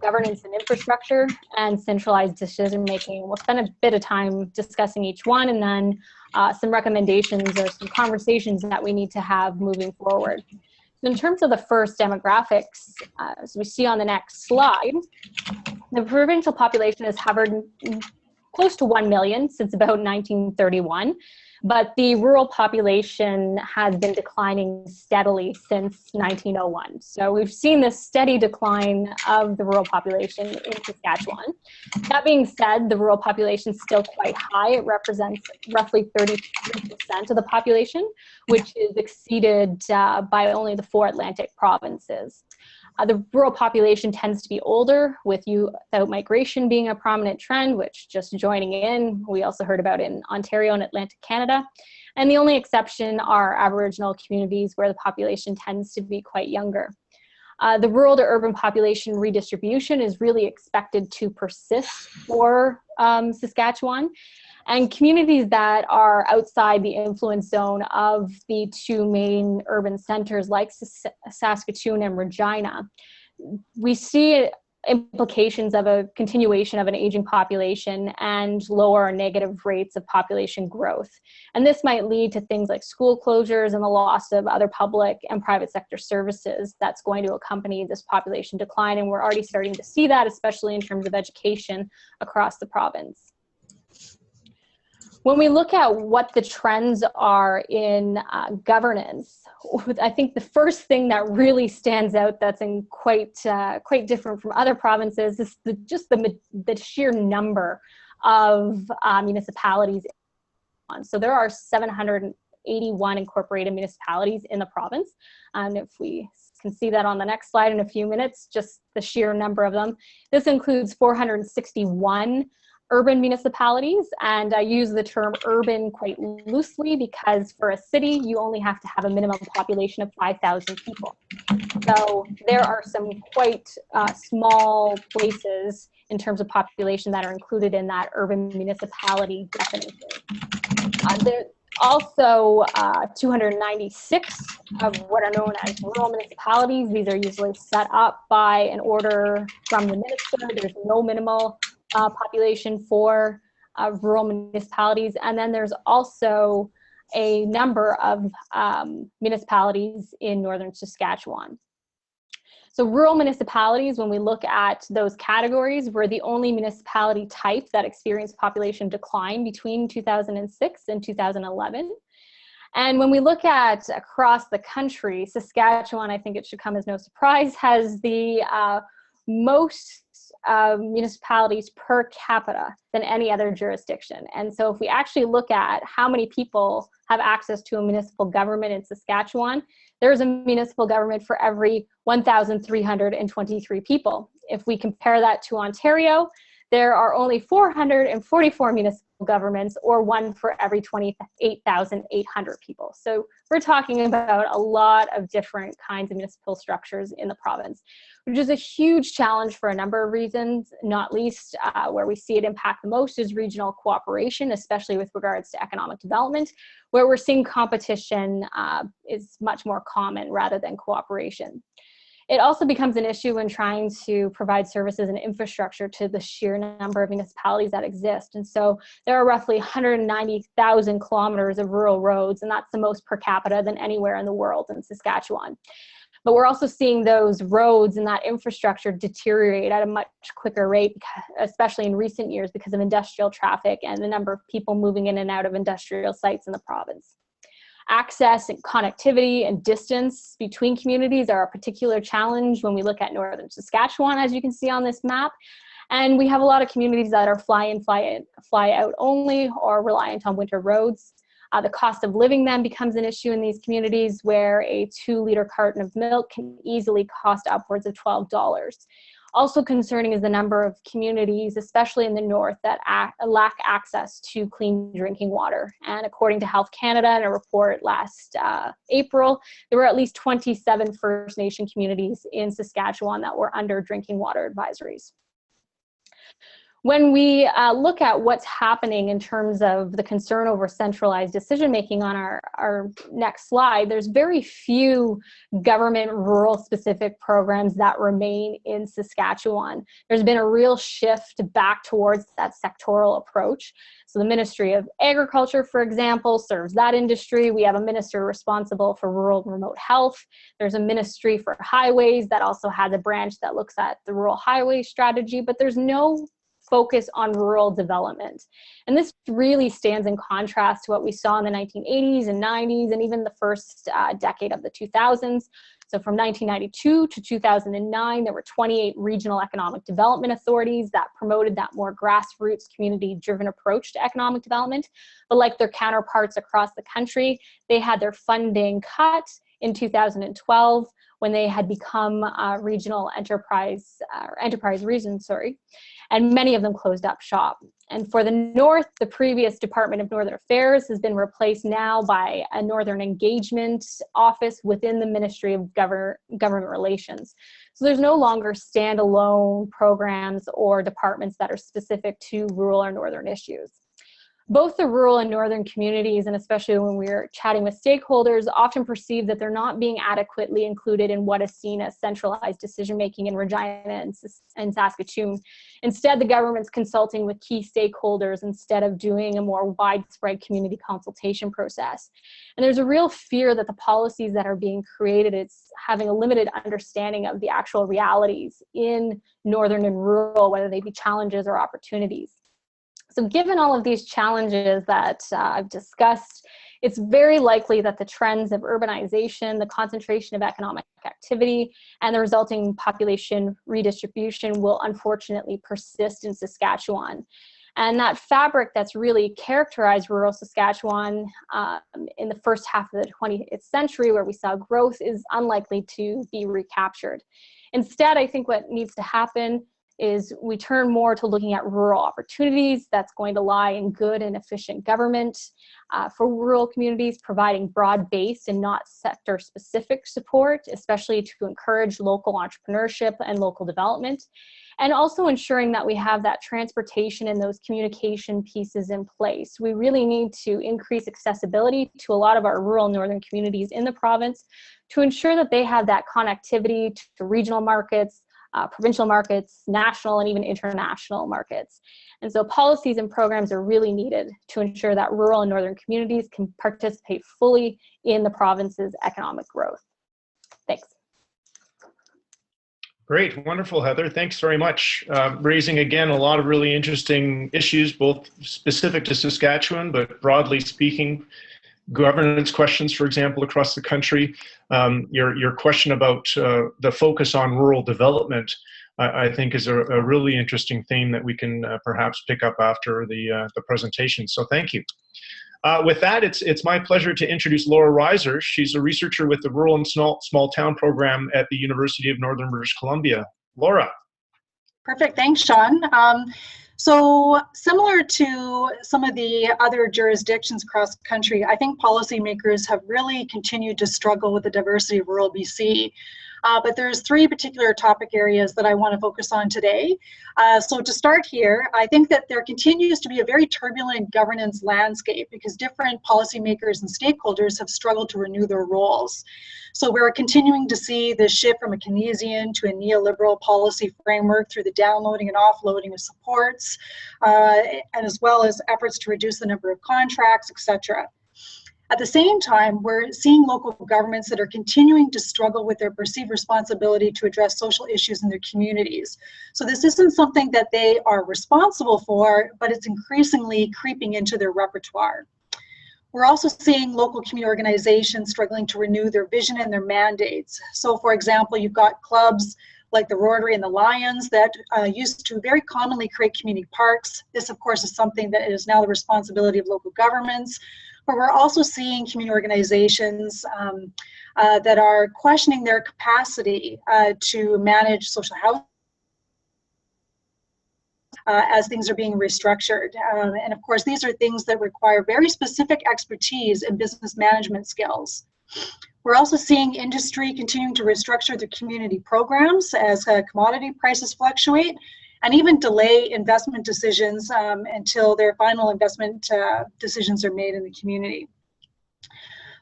governance and infrastructure, and centralized decision making. We'll spend a bit of time discussing each one, and then some recommendations or some conversations that we need to have moving forward. So in terms of the first, demographics, as we see on the next slide, the provincial population has hovered close to 1 million since about 1931, but the rural population has been declining steadily since 1901. So we've seen this steady decline of the rural population in Saskatchewan. That being said, the rural population is still quite high. It represents roughly 33% of the population, which is exceeded by only the 4 Atlantic provinces. The rural population tends to be older, with youth out migration being a prominent trend, which just joining in, we also heard about in Ontario and Atlantic Canada. And the only exception are Aboriginal communities, where the population tends to be quite younger. The rural to urban population redistribution is really expected to persist for Saskatchewan. And communities that are outside the influence zone of the 2 main urban centers like Saskatoon and Regina, we see implications of a continuation of an aging population and lower or negative rates of population growth. And this might lead to things like school closures and the loss of other public and private sector services that's going to accompany this population decline. And we're already starting to see that, especially in terms of education across the province. When we look at what the trends are in governance, I think the first thing that really stands out that's in quite different from other provinces is just the sheer number of municipalities. So there are 781 incorporated municipalities in the province. And if we can see that on the next slide in a few minutes, just the sheer number of them. This includes 461 urban municipalities, and I use the term urban quite loosely because for a city, you only have to have a minimum population of 5,000 people. So there are some quite small places in terms of population that are included in that urban municipality definition. There are also 296 of what are known as rural municipalities. These are usually set up by an order from the minister. There's no minimal population for rural municipalities. And then there's also a number of municipalities in northern Saskatchewan. So rural municipalities, when we look at those categories, were the only municipality type that experienced population decline between 2006 and 2011. And when we look at across the country, Saskatchewan, I think it should come as no surprise, has the most municipalities per capita than any other jurisdiction. And so if we actually look at how many people have access to a municipal government in Saskatchewan, there's a municipal government for every 1,323 people. If we compare that to Ontario, there are only 444 municipal governments, or one for every 28,800 people. So we're talking about a lot of different kinds of municipal structures in the province, which is a huge challenge for a number of reasons, not least where we see it impact the most is regional cooperation, especially with regards to economic development, where we're seeing competition is much more common rather than cooperation. It also becomes an issue when trying to provide services and infrastructure to the sheer number of municipalities that exist. And so there are roughly 190,000 kilometers of rural roads, and that's the most per capita than anywhere in the world in Saskatchewan. But we're also seeing those roads and that infrastructure deteriorate at a much quicker rate, especially in recent years because of industrial traffic and the number of people moving in and out of industrial sites in the province. Access and connectivity and distance between communities are a particular challenge when we look at northern Saskatchewan, as you can see on this map. And we have a lot of communities that are fly-in, fly-out only or reliant on winter roads. The cost of living then becomes an issue in these communities where a 2-liter carton of milk can easily cost upwards of $12. Also concerning is the number of communities, especially in the north, that lack access to clean drinking water. And according to Health Canada, in a report last April, there were at least 27 First Nation communities in Saskatchewan that were under drinking water advisories. When we look at what's happening in terms of the concern over centralized decision-making on our next slide, there's very few government rural-specific programs that remain in Saskatchewan. There's been a real shift back towards that sectoral approach. So the Ministry of Agriculture, for example, serves that industry. We have a minister responsible for rural and remote health. There's a ministry for highways that also has a branch that looks at the rural highway strategy, but there's no focus on rural development. And this really stands in contrast to what we saw in the 1980s and 90s and even the first decade of the 2000s. So from 1992 to 2009, there were 28 regional economic development authorities that promoted that more grassroots, community-driven approach to economic development. But like their counterparts across the country, they had their funding cut in 2012 when they had become regional enterprise regions, and many of them closed up shop. And for the North, the previous Department of Northern Affairs has been replaced now by a Northern Engagement Office within the Ministry of Government Relations. So there's no longer standalone programs or departments that are specific to rural or northern issues. Both the rural and northern communities, and especially when we're chatting with stakeholders, often perceive that they're not being adequately included in what is seen as centralized decision-making in Regina and Saskatoon. Instead, the government's consulting with key stakeholders instead of doing a more widespread community consultation process. And there's a real fear that the policies that are being created, it's having a limited understanding of the actual realities in northern and rural, whether they be challenges or opportunities. So given all of these challenges that I've discussed, it's very likely that the trends of urbanization, the concentration of economic activity, and the resulting population redistribution will unfortunately persist in Saskatchewan. And that fabric that's really characterized rural Saskatchewan in the first half of the 20th century, where we saw growth, is unlikely to be recaptured. Instead, I think what needs to happen is we turn more to looking at rural opportunities that's going to lie in good and efficient government for rural communities, providing broad-based and not sector-specific support, especially to encourage local entrepreneurship and local development, and also ensuring that we have that transportation and those communication pieces in place. We really need to increase accessibility to a lot of our rural northern communities in the province to ensure that they have that connectivity to regional markets, provincial markets, national, and even international markets. And so policies and programs are really needed to ensure that rural and northern communities can participate fully in the province's economic growth. Thanks. Great, wonderful, Heather. Thanks very much. Raising again a lot of really interesting issues, both specific to Saskatchewan, but broadly speaking, governance questions, for example, across the country. Your question about the focus on rural development, I think, is a really interesting theme that we can perhaps pick up after the presentation. So thank you. With that, it's my pleasure to introduce Laura Ryser. She's a researcher with the Rural and Small Town Program at the University of Northern British Columbia. Laura. Perfect, thanks, Sean. So similar to some of the other jurisdictions across the country, I think policymakers have really continued to struggle with the diversity of rural BC. But there's three particular topic areas that I want to focus on today. So to start here, I think that there continues to be a very turbulent governance landscape because different policymakers and stakeholders have struggled to renew their roles. So we're continuing to see the shift from a Keynesian to a neoliberal policy framework through the downloading and offloading of supports, and as well as efforts to reduce the number of contracts, etc. At the same time, we're seeing local governments that are continuing to struggle with their perceived responsibility to address social issues in their communities. So this isn't something that they are responsible for, but it's increasingly creeping into their repertoire. We're also seeing local community organizations struggling to renew their vision and their mandates. So for example, you've got clubs like the Rotary and the Lions that used to very commonly create community parks. This, of course, is something that is now the responsibility of local governments. But we're also seeing community organizations that are questioning their capacity to manage social housing as things are being restructured. And of course, these are things that require very specific expertise and business management skills. We're also seeing industry continuing to restructure their community programs as commodity prices fluctuate. and even delay investment decisions until their final investment decisions are made in the community.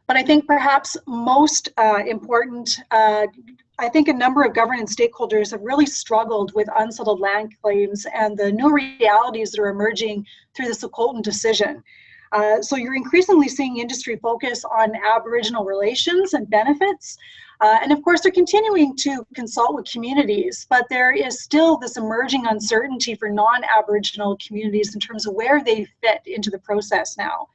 But I think perhaps most important, I think a number of government stakeholders have really struggled with unsettled land claims and the new realities that are emerging through the Southcut decision. So you're increasingly seeing industry focus on Aboriginal relations and benefits. And of course, they're continuing to consult with communities, but there is still this emerging uncertainty for non-Aboriginal communities in terms of where they fit into the process now.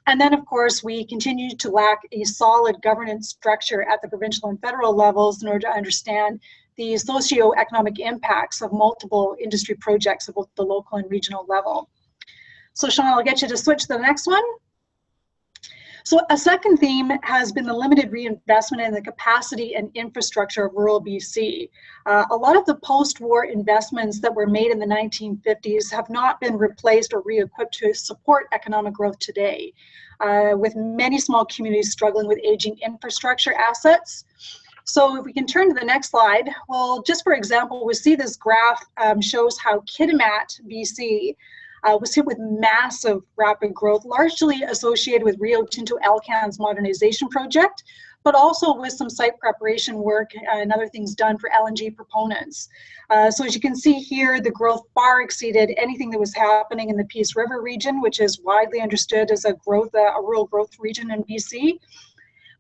And then, of course, we continue to lack a solid governance structure at the provincial and federal levels in order to understand the socio-economic impacts of multiple industry projects at both the local and regional level. So Sean, I'll get you to switch to the next one. So a second theme has been the limited reinvestment in the capacity and infrastructure of rural BC. A lot of the post-war investments that were made in the 1950s have not been replaced or re-equipped to support economic growth today, with many small communities struggling with aging infrastructure assets. So if we can turn to the next slide, well, just for example, we see this graph shows how Kitimat, BC, was hit with massive rapid growth, largely associated with Rio Tinto Alcan's modernization project, but also with some site preparation work and other things done for LNG proponents. So as you can see here, the growth far exceeded anything that was happening in the Peace River region, which is widely understood as a rural growth region in BC.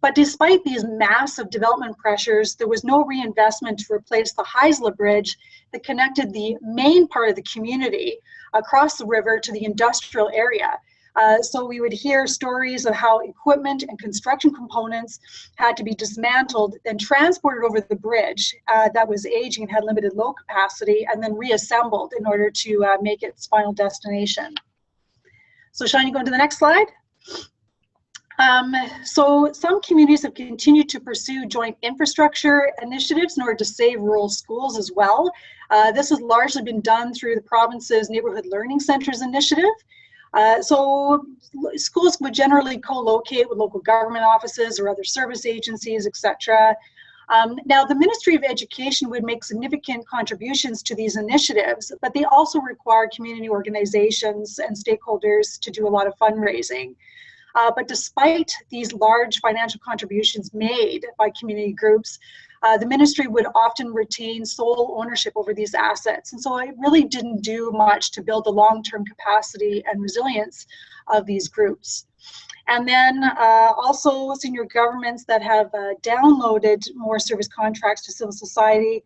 But despite these massive development pressures, there was no reinvestment to replace the Heisler Bridge that connected the main part of the community across the river to the industrial area. So we would hear stories of how equipment and construction components had to be dismantled and transported over the bridge that was aging and had limited load capacity, and then reassembled in order to make its final destination. So Sean, you go to the next slide. So some communities have continued to pursue joint infrastructure initiatives in order to save rural schools as well. This has largely been done through the province's Neighborhood Learning Centers initiative. So schools would generally co-locate with local government offices or other service agencies, etc. Now, the Ministry of Education would make significant contributions to these initiatives, but they also require community organizations and stakeholders to do a lot of fundraising. But despite these large financial contributions made by community groups, the ministry would often retain sole ownership over these assets. And so it really didn't do much to build the long-term capacity and resilience of these groups. And then also senior governments that have downloaded more service contracts to civil society.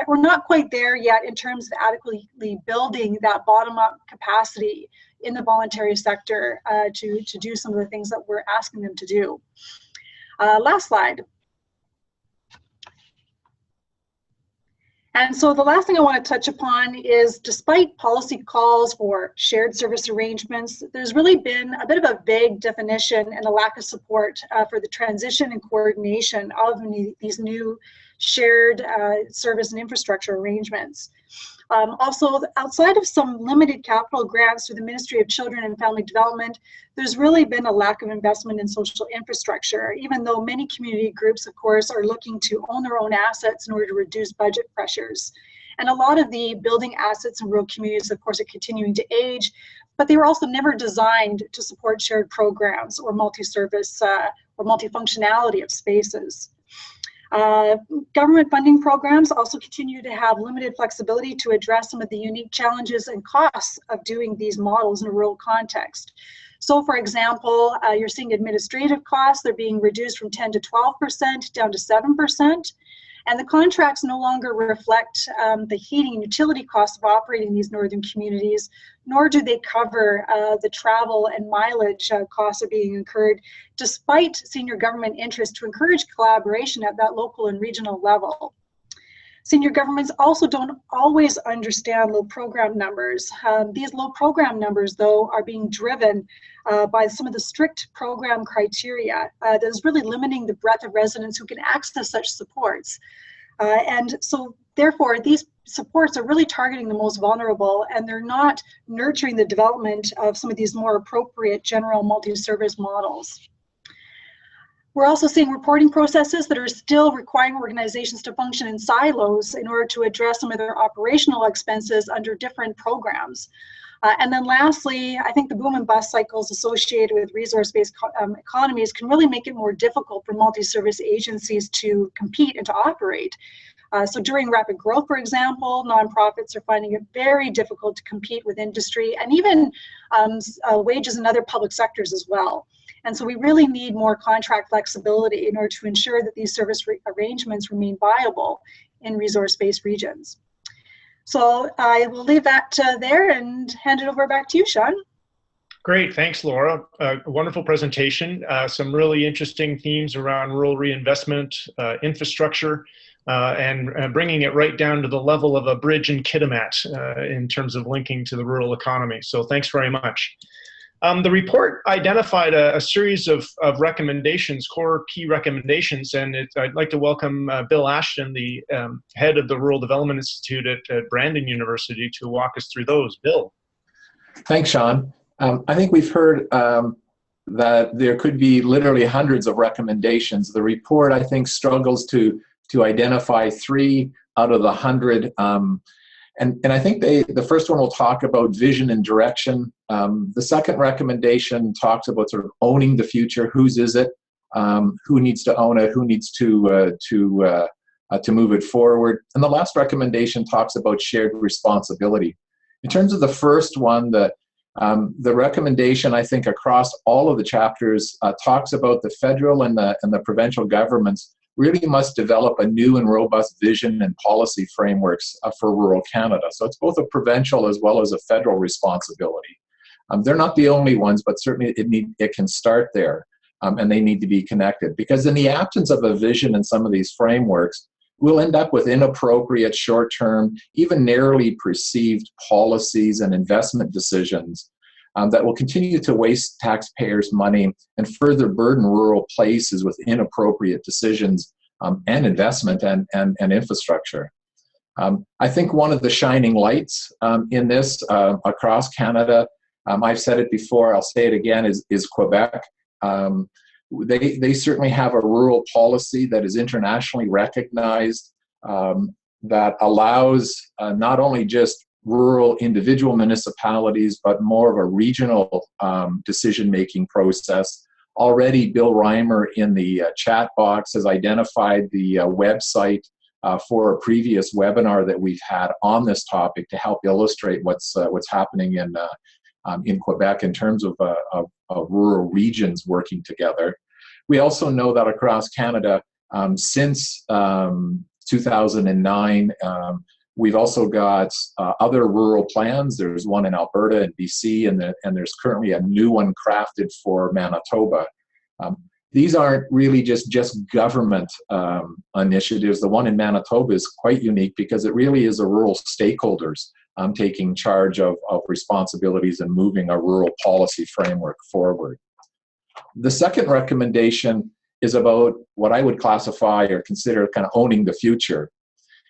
We're not quite there yet in terms of adequately building that bottom-up capacity in the voluntary sector to do some of the things that we're asking them to do. Last slide. And so the last thing I want to touch upon is, despite policy calls for shared service arrangements, there's really been a bit of a vague definition and a lack of support for the transition and coordination of these new shared service and infrastructure arrangements. Also, outside of some limited capital grants through the Ministry of Children and Family Development, there's really been a lack of investment in social infrastructure, even though many community groups, of course, are looking to own their own assets in order to reduce budget pressures. And a lot of the building assets in rural communities, of course, are continuing to age, but they were also never designed to support shared programs or multi-service or multifunctionality of spaces. Government funding programs also continue to have limited flexibility to address some of the unique challenges and costs of doing these models in a rural context. So for example, you're seeing administrative costs, they're being reduced from 10 to 12% down to 7%. And the contracts no longer reflect the heating and utility costs of operating these northern communities, nor do they cover the travel and mileage costs are being incurred, despite senior government interest to encourage collaboration at that local and regional level. Senior governments also don't always understand low program numbers. These low program numbers, though, are being driven by some of the strict program criteria that is really limiting the breadth of residents who can access such supports. And so, therefore, these supports are really targeting the most vulnerable, and they're not nurturing the development of some of these more appropriate general multi-service models. We're also seeing reporting processes that are still requiring organizations to function in silos in order to address some of their operational expenses under different programs. And then lastly, I think the boom and bust cycles associated with resource-based economies can really make it more difficult for multi-service agencies to compete and to operate. So during rapid growth, for example, nonprofits are finding it very difficult to compete with industry and even wages in other public sectors as well. And so we really need more contract flexibility in order to ensure that these service arrangements remain viable in resource-based regions. So I will leave that there and hand it over back to you, Sean. Great, thanks, Laura. Wonderful presentation. Some really interesting themes around rural reinvestment, infrastructure, and bringing it right down to the level of a bridge in Kitimat in terms of linking to the rural economy. So thanks very much. The report identified a series of recommendations, core key recommendations, and I'd like to welcome Bill Ashton, the head of the Rural Development Institute at Brandon University, to walk us through those. Bill. Thanks, Sean. I think we've heard that there could be literally hundreds of recommendations. The report, I think, struggles to identify 3 out of the 100. And I think the first one will talk about vision and direction. The second recommendation talks about sort of owning the future. Whose is it? Who needs to own it? Who needs to move it forward? And the last recommendation talks about shared responsibility. In terms of the first one, the recommendation, I think, across all of the chapters talks about the federal and the provincial governments really must develop a new and robust vision and policy frameworks for rural Canada. So it's both a provincial as well as a federal responsibility. They're not the only ones, but certainly it can start there, and they need to be connected. Because in the absence of a vision in some of these frameworks, we'll end up with inappropriate short-term, even narrowly perceived policies and investment decisions that will continue to waste taxpayers' money and further burden rural places with inappropriate decisions and investment and infrastructure. I think one of the shining lights in this across Canada, I've said it before, I'll say it again, is Quebec. They certainly have a rural policy that is internationally recognized, that allows not only just rural individual municipalities, but more of a regional decision-making process. Already, Bill Rymer in the chat box has identified the website for a previous webinar that we've had on this topic to help illustrate what's happening in Quebec in terms of rural regions working together. We also know that across Canada, since 2009, we've also got other rural plans. There's one in Alberta and BC, and there's currently a new one crafted for Manitoba. These aren't really just government initiatives. The one in Manitoba is quite unique because it really is a rural stakeholders taking charge of responsibilities and moving a rural policy framework forward. The second recommendation is about what I would classify or consider kind of owning the future.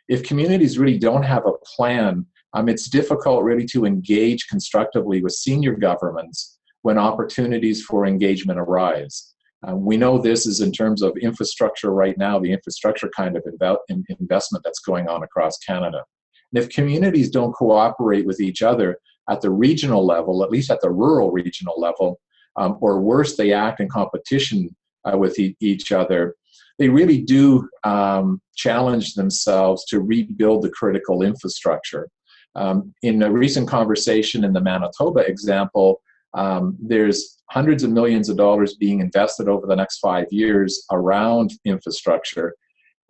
If communities really don't have a plan, it's difficult really to engage constructively with senior governments when opportunities for engagement arise. We know this is in terms of infrastructure right now, the infrastructure kind of investment that's going on across Canada. And if communities don't cooperate with each other at the regional level, at least at the rural regional level, or worse, they act in competition with each other, they really do challenge themselves to rebuild the critical infrastructure. In a recent conversation in the Manitoba example, there's hundreds of millions of dollars being invested over the next 5 years around infrastructure.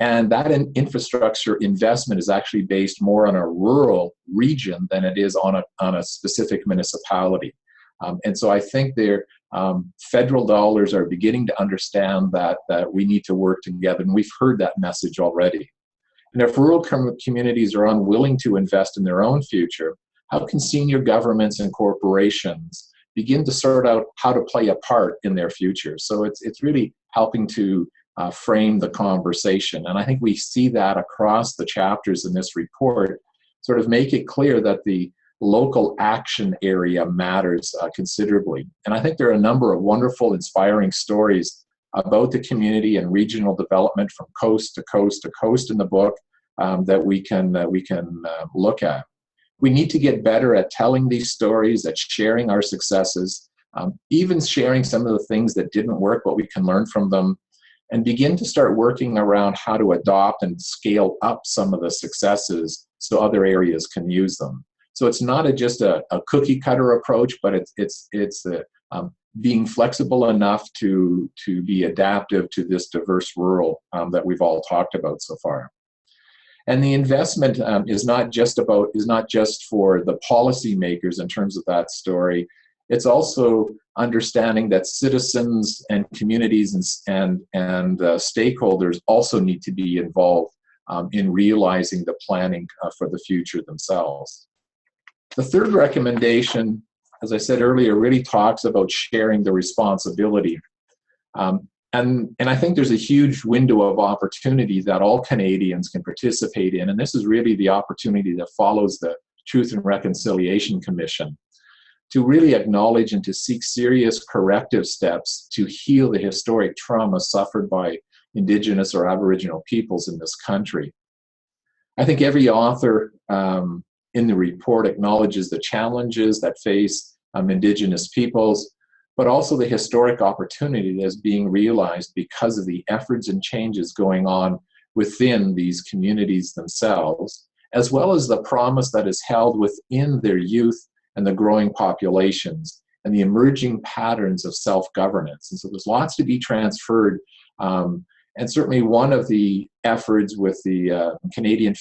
And that infrastructure investment is actually based more on a rural region than it is on a specific municipality. And so I think federal dollars are beginning to understand that we need to work together, and we've heard that message already. And if rural communities are unwilling to invest in their own future, how can senior governments and corporations begin to sort out how to play a part in their future? So it's really helping to frame the conversation. And I think we see that across the chapters in this report, sort of make it clear that the local action area matters considerably. And I think there are a number of wonderful, inspiring stories about the community and regional development from coast to coast to coast in the book that we can look at. We need to get better at telling these stories, at sharing our successes, even sharing some of the things that didn't work, but we can learn from them, and begin to start working around how to adopt and scale up some of the successes so other areas can use them. So it's not just a cookie cutter approach, but it's being flexible enough to be adaptive to this diverse rural that we've all talked about so far. And the investment is not just for the policymakers in terms of that story. It's also understanding that citizens and communities and stakeholders also need to be involved in realizing the planning for the future themselves. The third recommendation, as I said earlier, really talks about sharing the responsibility. And I think there's a huge window of opportunity that all Canadians can participate in, and this is really the opportunity that follows the Truth and Reconciliation Commission, to really acknowledge and to seek serious corrective steps to heal the historic trauma suffered by Indigenous or Aboriginal peoples in this country. I think every author in the report acknowledges the challenges that face Indigenous peoples, but also the historic opportunity that is being realized because of the efforts and changes going on within these communities themselves, as well as the promise that is held within their youth and the growing populations and the emerging patterns of self-governance. And so there's lots to be transferred. And certainly one of the efforts with the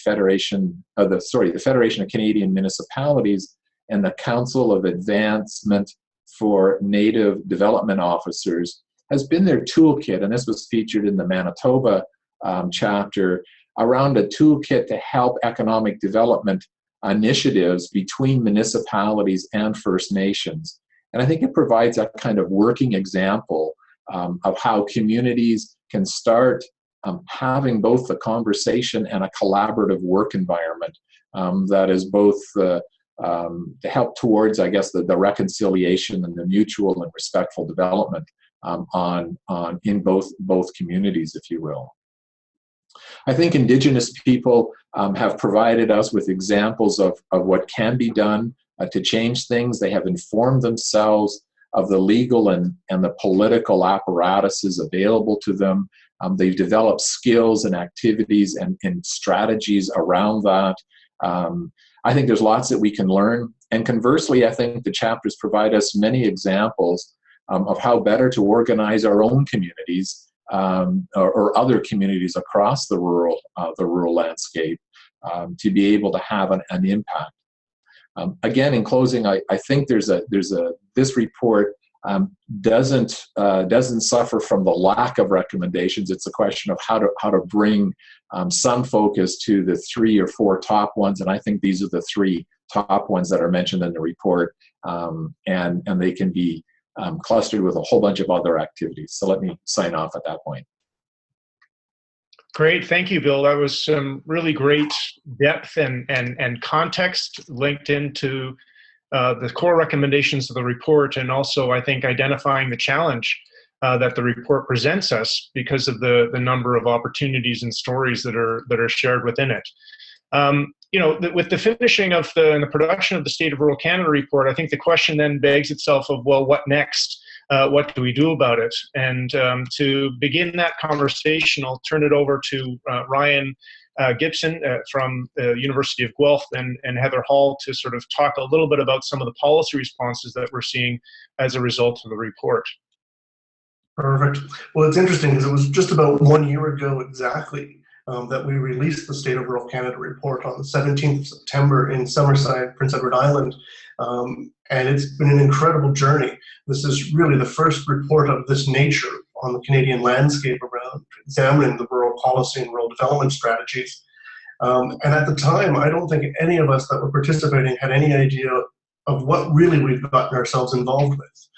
Federation of Canadian Municipalities and the Council of Advancement for Native Development Officers has been their toolkit, and this was featured in the Manitoba chapter, around a toolkit to help economic development initiatives between municipalities and First Nations. And I think it provides a kind of working example of how communities can start having both the conversation and a collaborative work environment that is both to help towards, I guess, the reconciliation and the mutual and respectful development in both communities, if you will. I think Indigenous people have provided us with examples of what can be done to change things. They have informed themselves of the legal and the political apparatuses available to them. They've developed skills and activities and strategies around that. I think there's lots that we can learn. And conversely, I think the chapters provide us many examples of how better to organize our own communities or other communities across the rural landscape to be able to have an impact. Again, in closing, I think this report doesn't suffer from the lack of recommendations. It's a question of how to bring some focus to the 3 or 4 top ones, and I think these are the 3 top ones that are mentioned in the report, and they can be clustered with a whole bunch of other activities. So let me sign off at that point. Great, thank you, Bill. That was some really great depth and context linked into the core recommendations of the report, and also I think identifying the challenge that the report presents us because of the number of opportunities and stories that are shared within it. With the finishing of the production of the State of Rural Canada report, I think the question then begs itself of, well, what next? What do we do about it? And to begin that conversation, I'll turn it over to Ryan Gibson from the University of Guelph and Heather Hall to sort of talk a little bit about some of the policy responses that we're seeing as a result of the report. Perfect. Well, it's interesting because it was just about 1 year ago exactly that we released the State of Rural Canada report on the 17th of September in Summerside, Prince Edward Island. And it's been an incredible journey. This is really the first report of this nature on the Canadian landscape around examining the rural policy and rural development strategies. And at the time, I don't think any of us that were participating had any idea of what really we've gotten ourselves involved with.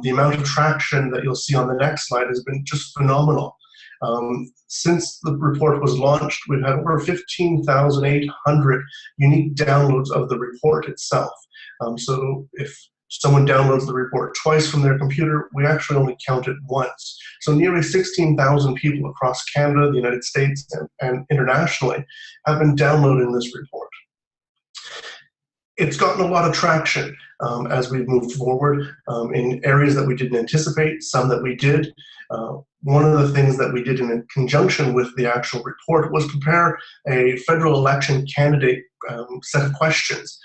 The amount of traction that you'll see on the next slide has been just phenomenal. Since the report was launched, we've had over 15,800 unique downloads of the report itself. So if someone downloads the report twice from their computer, we actually only count it once. So nearly 16,000 people across Canada, the United States, and internationally have been downloading this report. It's gotten a lot of traction as we've moved forward in areas that we didn't anticipate, some that we did. One of the things that we did in conjunction with the actual report was prepare a federal election candidate set of questions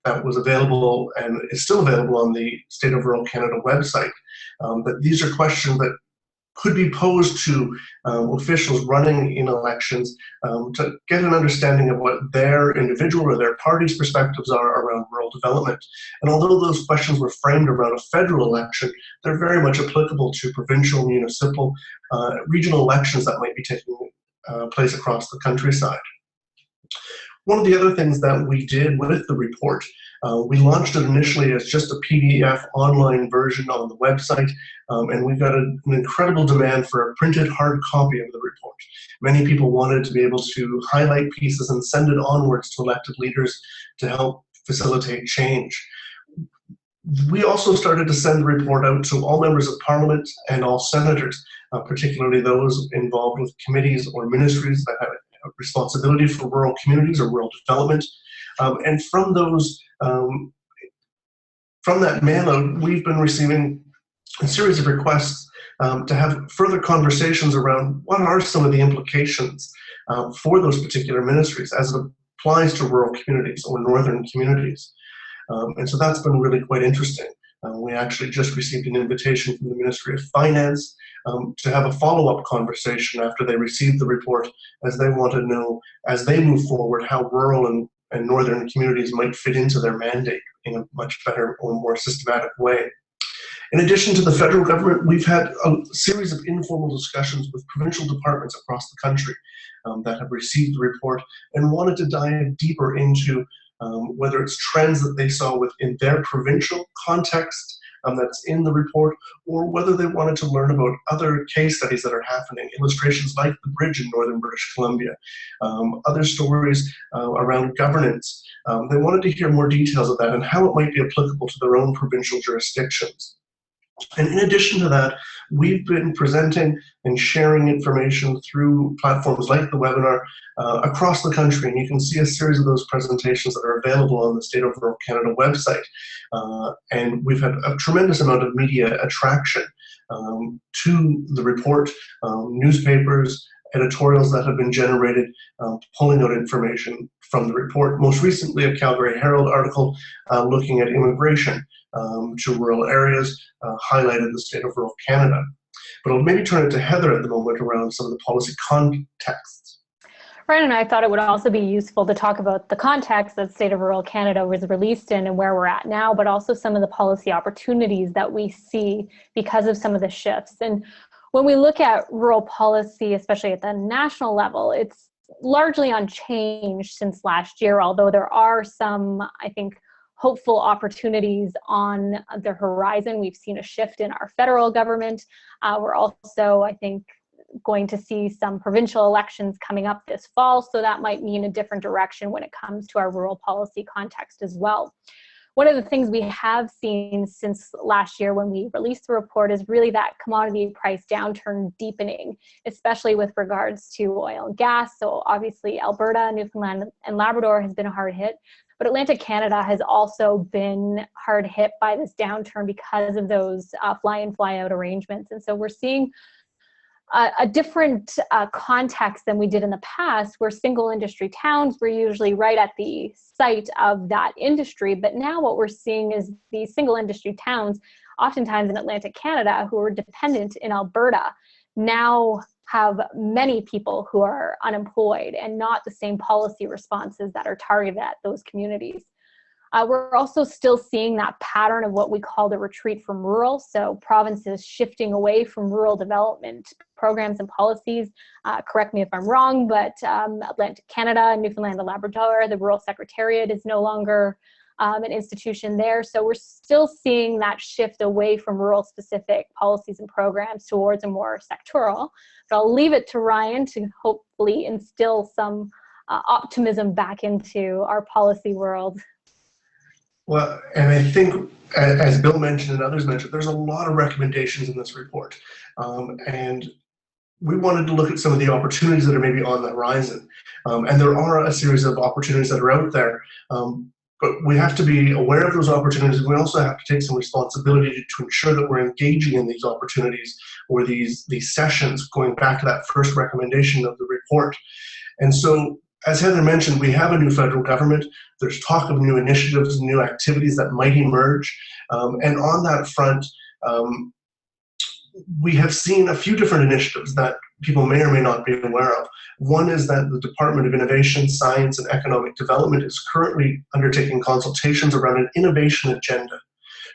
that was available and is still available on the State of Rural Canada website. But these are questions that could be posed to officials running in elections to get an understanding of what their individual or their party's perspectives are around rural development. And although those questions were framed around a federal election, they're very much applicable to provincial, municipal, regional elections that might be taking place across the countryside. One of the other things that we did with the report, we launched it initially as just a PDF online version on the website, and we got an incredible demand for a printed hard copy of the report. Many people wanted to be able to highlight pieces and send it onwards to elected leaders to help facilitate change. We also started to send the report out to all members of Parliament and all senators, particularly those involved with committees or ministries that have responsibility for rural communities or rural development. And from those, from that mail out, we've been receiving a series of requests to have further conversations around what are some of the implications for those particular ministries as it applies to rural communities or northern communities. And so that's been really quite interesting. We actually just received an invitation from the Ministry of Finance to have a follow-up conversation after they received the report, as they want to know, as they move forward, how rural and northern communities might fit into their mandate in a much better or more systematic way. In addition to the federal government, we've had a series of informal discussions with provincial departments across the country that have received the report and wanted to dive deeper into whether it's trends that they saw within their provincial context that's in the report, or whether they wanted to learn about other case studies that are happening, illustrations like the bridge in northern British Columbia, other stories around governance. They wanted to hear more details of that and how it might be applicable to their own provincial jurisdictions. And in addition to that, we've been presenting and sharing information through platforms like the webinar across the country. And you can see a series of those presentations that are available on the State of Rural Canada website. And we've had a tremendous amount of media attraction to the report, newspapers, editorials that have been generated, pulling out information from the report. Most recently, a Calgary Herald article looking at immigration to rural areas highlighted the State of Rural Canada. But I'll maybe turn it to Heather at the moment around some of the policy contexts. Ryan and I thought it would also be useful to talk about the context that State of Rural Canada was released in and where we're at now, but also some of the policy opportunities that we see because of some of the shifts. And when we look at rural policy, especially at the national level, it's largely unchanged since last year, although there are some, I think, hopeful opportunities on the horizon. We've seen a shift in our federal government. We're also, I think, going to see some provincial elections coming up this fall, so that might mean a different direction when it comes to our rural policy context as well. One of the things we have seen since last year when we released the report is really that commodity price downturn deepening, especially with regards to oil and gas. So obviously Alberta, Newfoundland, and Labrador has been hard hit, but Atlantic Canada has also been hard hit by this downturn because of those fly-in, fly-out arrangements. And so we're seeing a different context than we did in the past, where single industry towns were usually right at the site of that industry. But now what we're seeing is these single industry towns, oftentimes in Atlantic Canada, who are dependent in Alberta, now have many people who are unemployed and not the same policy responses that are targeted at those communities. We're also still seeing that pattern of what we call the retreat from rural. So provinces shifting away from rural development programs and policies. Correct me if I'm wrong, but Atlantic Canada, Newfoundland and Labrador, the Rural Secretariat is no longer an institution there. So we're still seeing that shift away from rural specific policies and programs towards a more sectoral. But I'll leave it to Ryan to hopefully instill some optimism back into our policy world. Well, and I think, as Bill mentioned and others mentioned, there's a lot of recommendations in this report. And we wanted to look at some of the opportunities that are maybe on the horizon. And there are a series of opportunities that are out there. But we have to be aware of those opportunities. We also have to take some responsibility to ensure that we're engaging in these opportunities or these sessions, going back to that first recommendation of the report. And so, as Heather mentioned, we have a new federal government. There's talk of new initiatives, new activities that might emerge. And on that front, we have seen a few different initiatives that people may or may not be aware of. One is that the Department of Innovation, Science and Economic Development is currently undertaking consultations around an innovation agenda,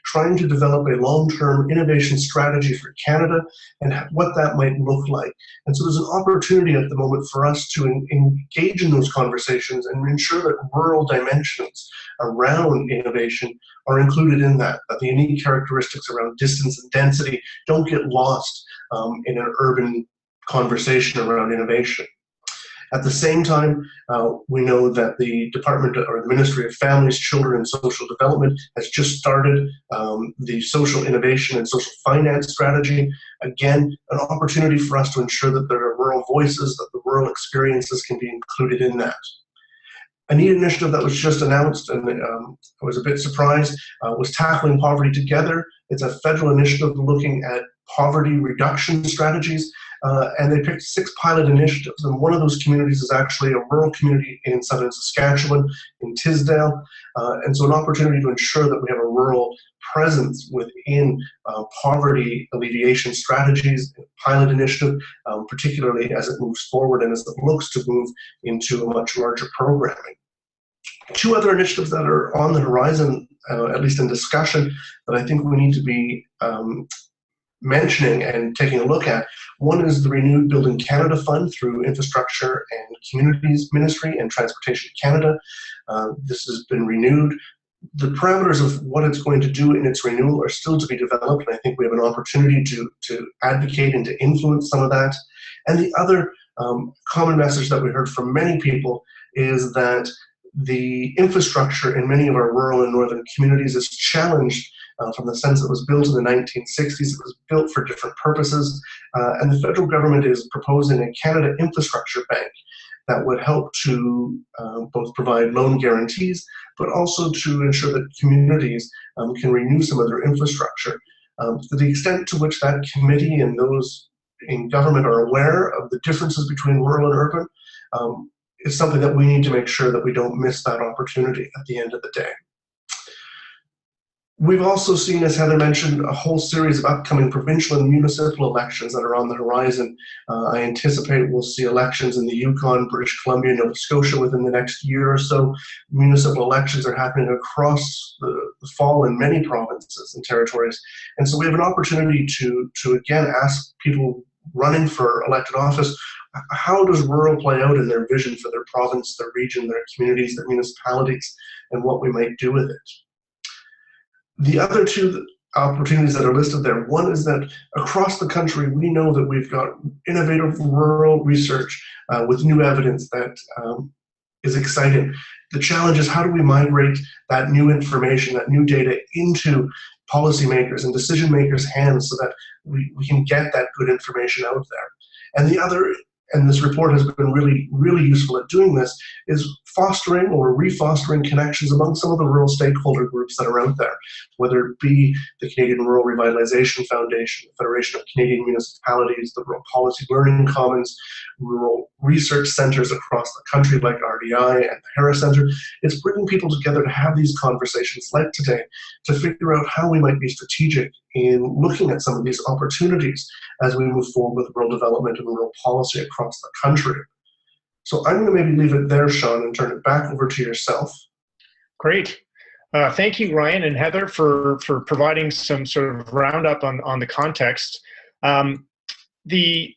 trying to develop a long-term innovation strategy for Canada and what that might look like. And so there's an opportunity at the moment for us to engage in those conversations and ensure that rural dimensions around innovation are included in that the unique characteristics around distance and density don't get lost in an urban conversation around innovation. At the same time, we know that the Department or the Ministry of Families, Children and Social Development has just started the Social Innovation and Social Finance Strategy. Again, an opportunity for us to ensure that there are rural voices, that the rural experiences can be included in that. A neat initiative that was just announced, and I was a bit surprised, was Tackling Poverty Together. It's a federal initiative looking at poverty reduction strategies. And they picked 6 pilot initiatives, and one of those communities is actually a rural community in southern Saskatchewan, in Tisdale, and so an opportunity to ensure that we have a rural presence within poverty alleviation strategies, pilot initiative, particularly as it moves forward and as it looks to move into a much larger programming. 2 other initiatives that are on the horizon, at least in discussion, that I think we need to be mentioning and taking a look at. One is the renewed Building Canada Fund through Infrastructure and Communities Ministry and Transportation Canada. This has been renewed. The parameters of what it's going to do in its renewal are still to be developed, and I think we have an opportunity to advocate and to influence some of that. And the other common message that we heard from many people is that the infrastructure in many of our rural and northern communities is challenged from the sense it was built in the 1960s. It was built for different purposes, and the federal government is proposing a Canada Infrastructure Bank that would help to both provide loan guarantees, but also to ensure that communities can renew some of their infrastructure. To the extent to which that committee and those in government are aware of the differences between rural and urban, is something that we need to make sure that we don't miss that opportunity at the end of the day. We've also seen, as Heather mentioned, a whole series of upcoming provincial and municipal elections that are on the horizon. I anticipate we'll see elections in the Yukon, British Columbia, Nova Scotia within the next year or so. Municipal elections are happening across the fall in many provinces and territories. And so we have an opportunity to again ask people running for elected office, how does rural play out in their vision for their province, their region, their communities, their municipalities, and what we might do with it. The other 2 opportunities that are listed there, one is that across the country, we know that we've got innovative rural research with new evidence that is exciting. The challenge is, how do we migrate that new information, that new data into policymakers and decision makers' hands so that we can get that good information out there. And the other, and this report has been really, really useful at doing this, is fostering or refostering connections among some of the rural stakeholder groups that are out there, whether it be the Canadian Rural Revitalization Foundation, the Federation of Canadian Municipalities, the Rural Policy Learning Commons, rural research centers across the country like RDI and the Harris Center. It's bringing people together to have these conversations like today to figure out how we might be strategic in looking at some of these opportunities as we move forward with rural development and rural policy across the country. So I'm going to maybe leave it there, Sean, and turn it back over to yourself. Great. Thank you, Ryan and Heather, for providing some sort of roundup on the context. We've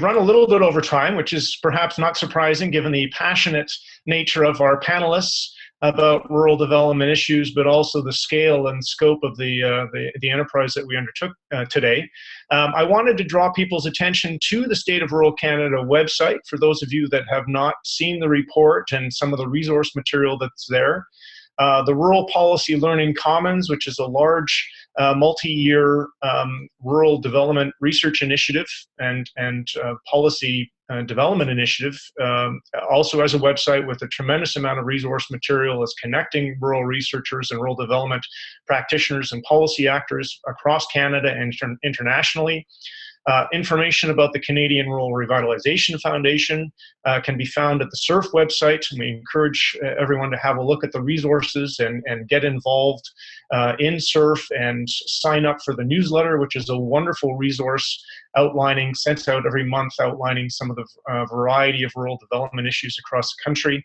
run a little bit over time, which is perhaps not surprising given the passionate nature of our panelists. about rural development issues, but also the scale and scope of the enterprise that we undertook today. I wanted to draw people's attention to the State of Rural Canada website for those of you that have not seen the report and some of the resource material that's there. The Rural Policy Learning Commons, which is a large multi-year rural development research initiative and policy development initiative, also has a website with a tremendous amount of resource material that's connecting rural researchers and rural development practitioners and policy actors across Canada and internationally. Information about the Canadian Rural Revitalization Foundation can be found at the CRRF website, and we encourage everyone to have a look at the resources and get involved in CRRF and sign up for the newsletter, which is a wonderful resource sent out every month, outlining some of the variety of rural development issues across the country.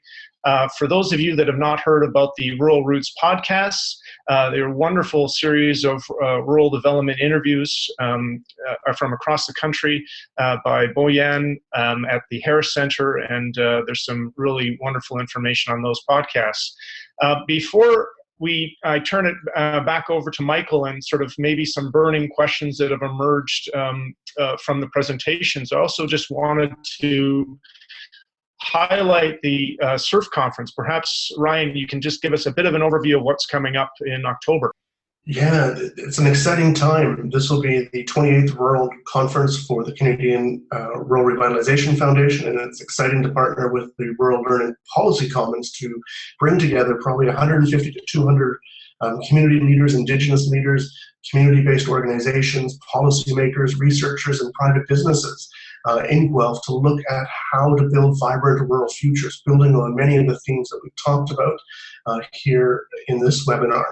For those of you that have not heard about the Rural Roots podcasts, they're a wonderful series of rural development interviews from across the country by Boyan at the Harris Center, and there's some really wonderful information on those podcasts. Before I turn it back over to Michael and sort of maybe some burning questions that have emerged from the presentations, I also just wanted to highlight the CRRF conference. Perhaps, Ryan, you can just give us a bit of an overview of what's coming up in October. Yeah, it's an exciting time. This will be the 28th World Conference for the Canadian Rural Revitalization Foundation, and it's exciting to partner with the Rural Learning Policy Commons to bring together probably 150 to 200 community leaders, Indigenous leaders, community-based organizations, policymakers, researchers, and private businesses in Guelph to look at how to build vibrant rural futures, building on many of the themes that we've talked about here in this webinar.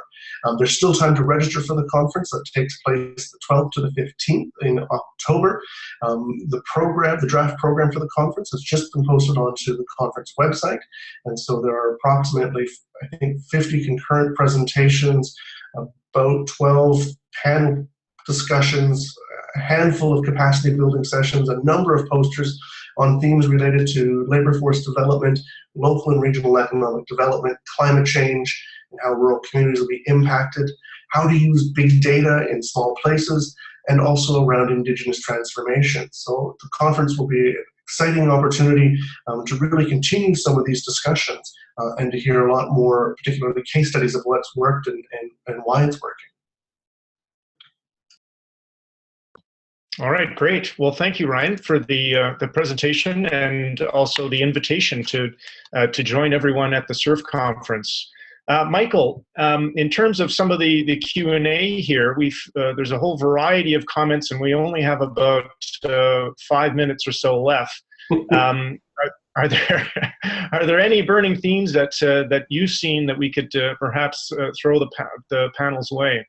There's still time to register for the conference that takes place the 12th to the 15th in October. The draft program for the conference has just been posted onto the conference website, and so there are approximately, I think, 50 concurrent presentations, about 12 panel discussions, a handful of capacity building sessions, a number of posters on themes related to labor force development, local and regional economic development, climate change, and how rural communities will be impacted, how to use big data in small places, and also around Indigenous transformation. So the conference will be an exciting opportunity to really continue some of these discussions and to hear a lot more, particularly case studies of what's worked and why it's working. All right, great. Well, thank you, Ryan, for the presentation and also the invitation to join everyone at the CRRF conference. Michael, in terms of some of the Q&A here, there's a whole variety of comments, and we only have about 5 minutes or so left. Are there any burning themes that you've seen that we could perhaps throw the panel's way?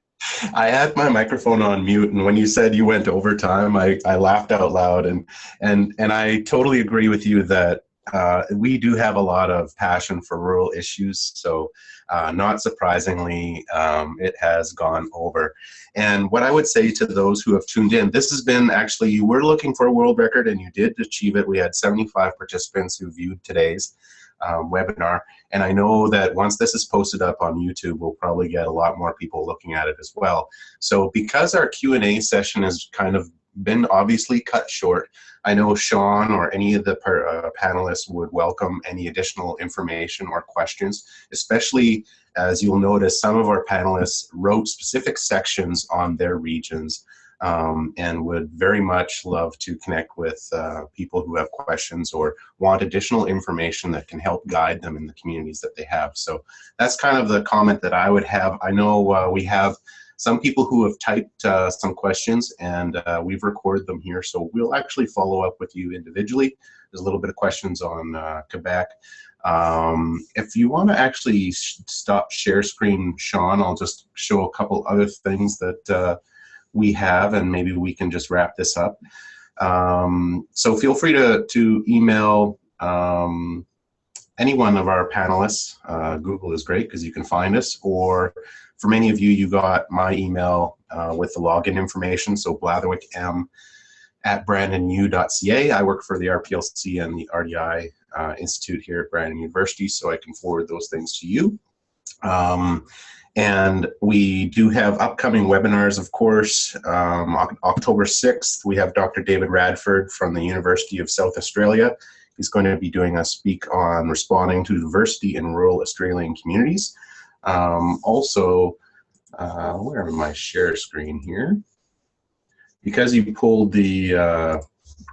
I had my microphone on mute, and when you said you went overtime, I laughed out loud, and I totally agree with you that we do have a lot of passion for rural issues. So not surprisingly, it has gone over. And what I would say to those who have tuned in, this has been actually, you were looking for a world record and you did achieve it. We had 75 participants who viewed today's webinar. And I know that once this is posted up on YouTube, we'll probably get a lot more people looking at it as well. So because our Q&A session has kind of been obviously cut short, I know Sean or any of the panelists would welcome any additional information or questions, especially as you'll notice some of our panelists wrote specific sections on their regions and would very much love to connect with people who have questions or want additional information that can help guide them in the communities that they have. So that's kind of the comment that I would have. I know we have some people who have typed some questions, and we've recorded them here, so we'll actually follow up with you individually. There's a little bit of questions on Quebec. If you want to actually stop share screen, Sean, I'll just show a couple other things that we have, and maybe we can just wrap this up. So feel free to email any one of our panelists. Google is great because you can find us, or for many of you, you got my email with the login information, so blatherwickem@brandonu.ca. I work for the RPLC and the RDI Institute here at Brandon University, so I can forward those things to you. And we do have upcoming webinars, of course. October 6th, we have Dr. David Radford from the University of South Australia. He's going to be doing a speak on responding to diversity in rural Australian communities. Also, where am my share screen here? Because you pulled the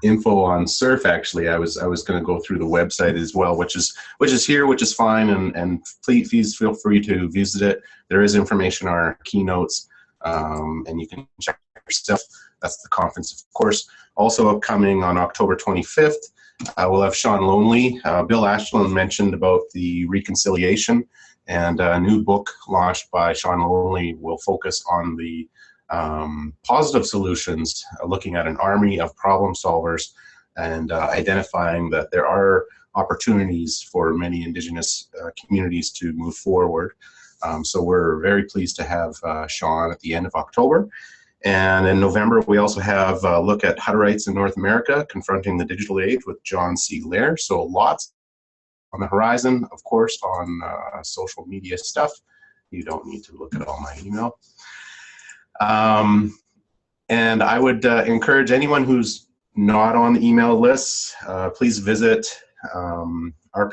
info on CRRF, actually, I was going to go through the website as well, which is here, which is fine, and please feel free to visit it. There is information on our keynotes, and you can check yourself. That's the conference, of course. Also upcoming on October 25th, we'll have Sean Lonely. Bill Ashton mentioned about the reconciliation, and a new book launched by Sean Lonely will focus on the positive solutions, looking at an army of problem solvers and identifying that there are opportunities for many Indigenous communities to move forward. So we're very pleased to have Sean at the end of October. And in November, we also have a look at Hutterites in North America, Confronting the Digital Age with John C. Lair. So lots on the horizon, of course, on social media stuff. You don't need to look at all my email. And I would encourage anyone who's not on the email list, please visit rplc-capr.ca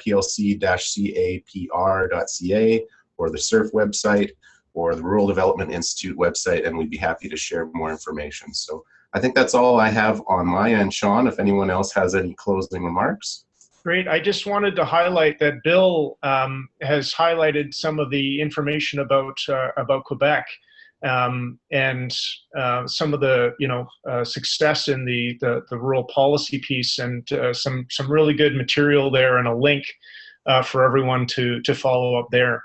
or the CRRF website or the Rural Development Institute website, and we'd be happy to share more information. So I think that's all I have on my end, Sean, if anyone else has any closing remarks. Great. I just wanted to highlight that Bill has highlighted some of the information about Quebec. And some of the success in the rural policy piece, and some really good material there, and a link for everyone to follow up there.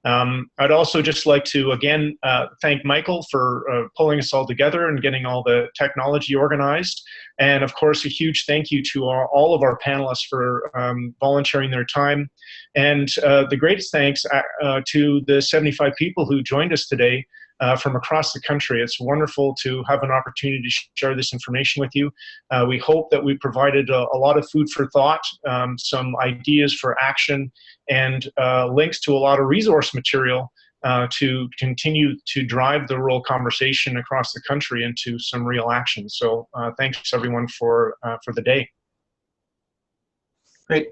I'd also just like to again thank Michael for pulling us all together and getting all the technology organized, and of course a huge thank you to all of our panelists for volunteering their time, and the greatest thanks to the 75 people who joined us today. From across the country. It's wonderful to have an opportunity to share this information with you. We hope that we provided a lot of food for thought, some ideas for action, and links to a lot of resource material to continue to drive the rural conversation across the country into some real action. So thanks everyone for the day. Great.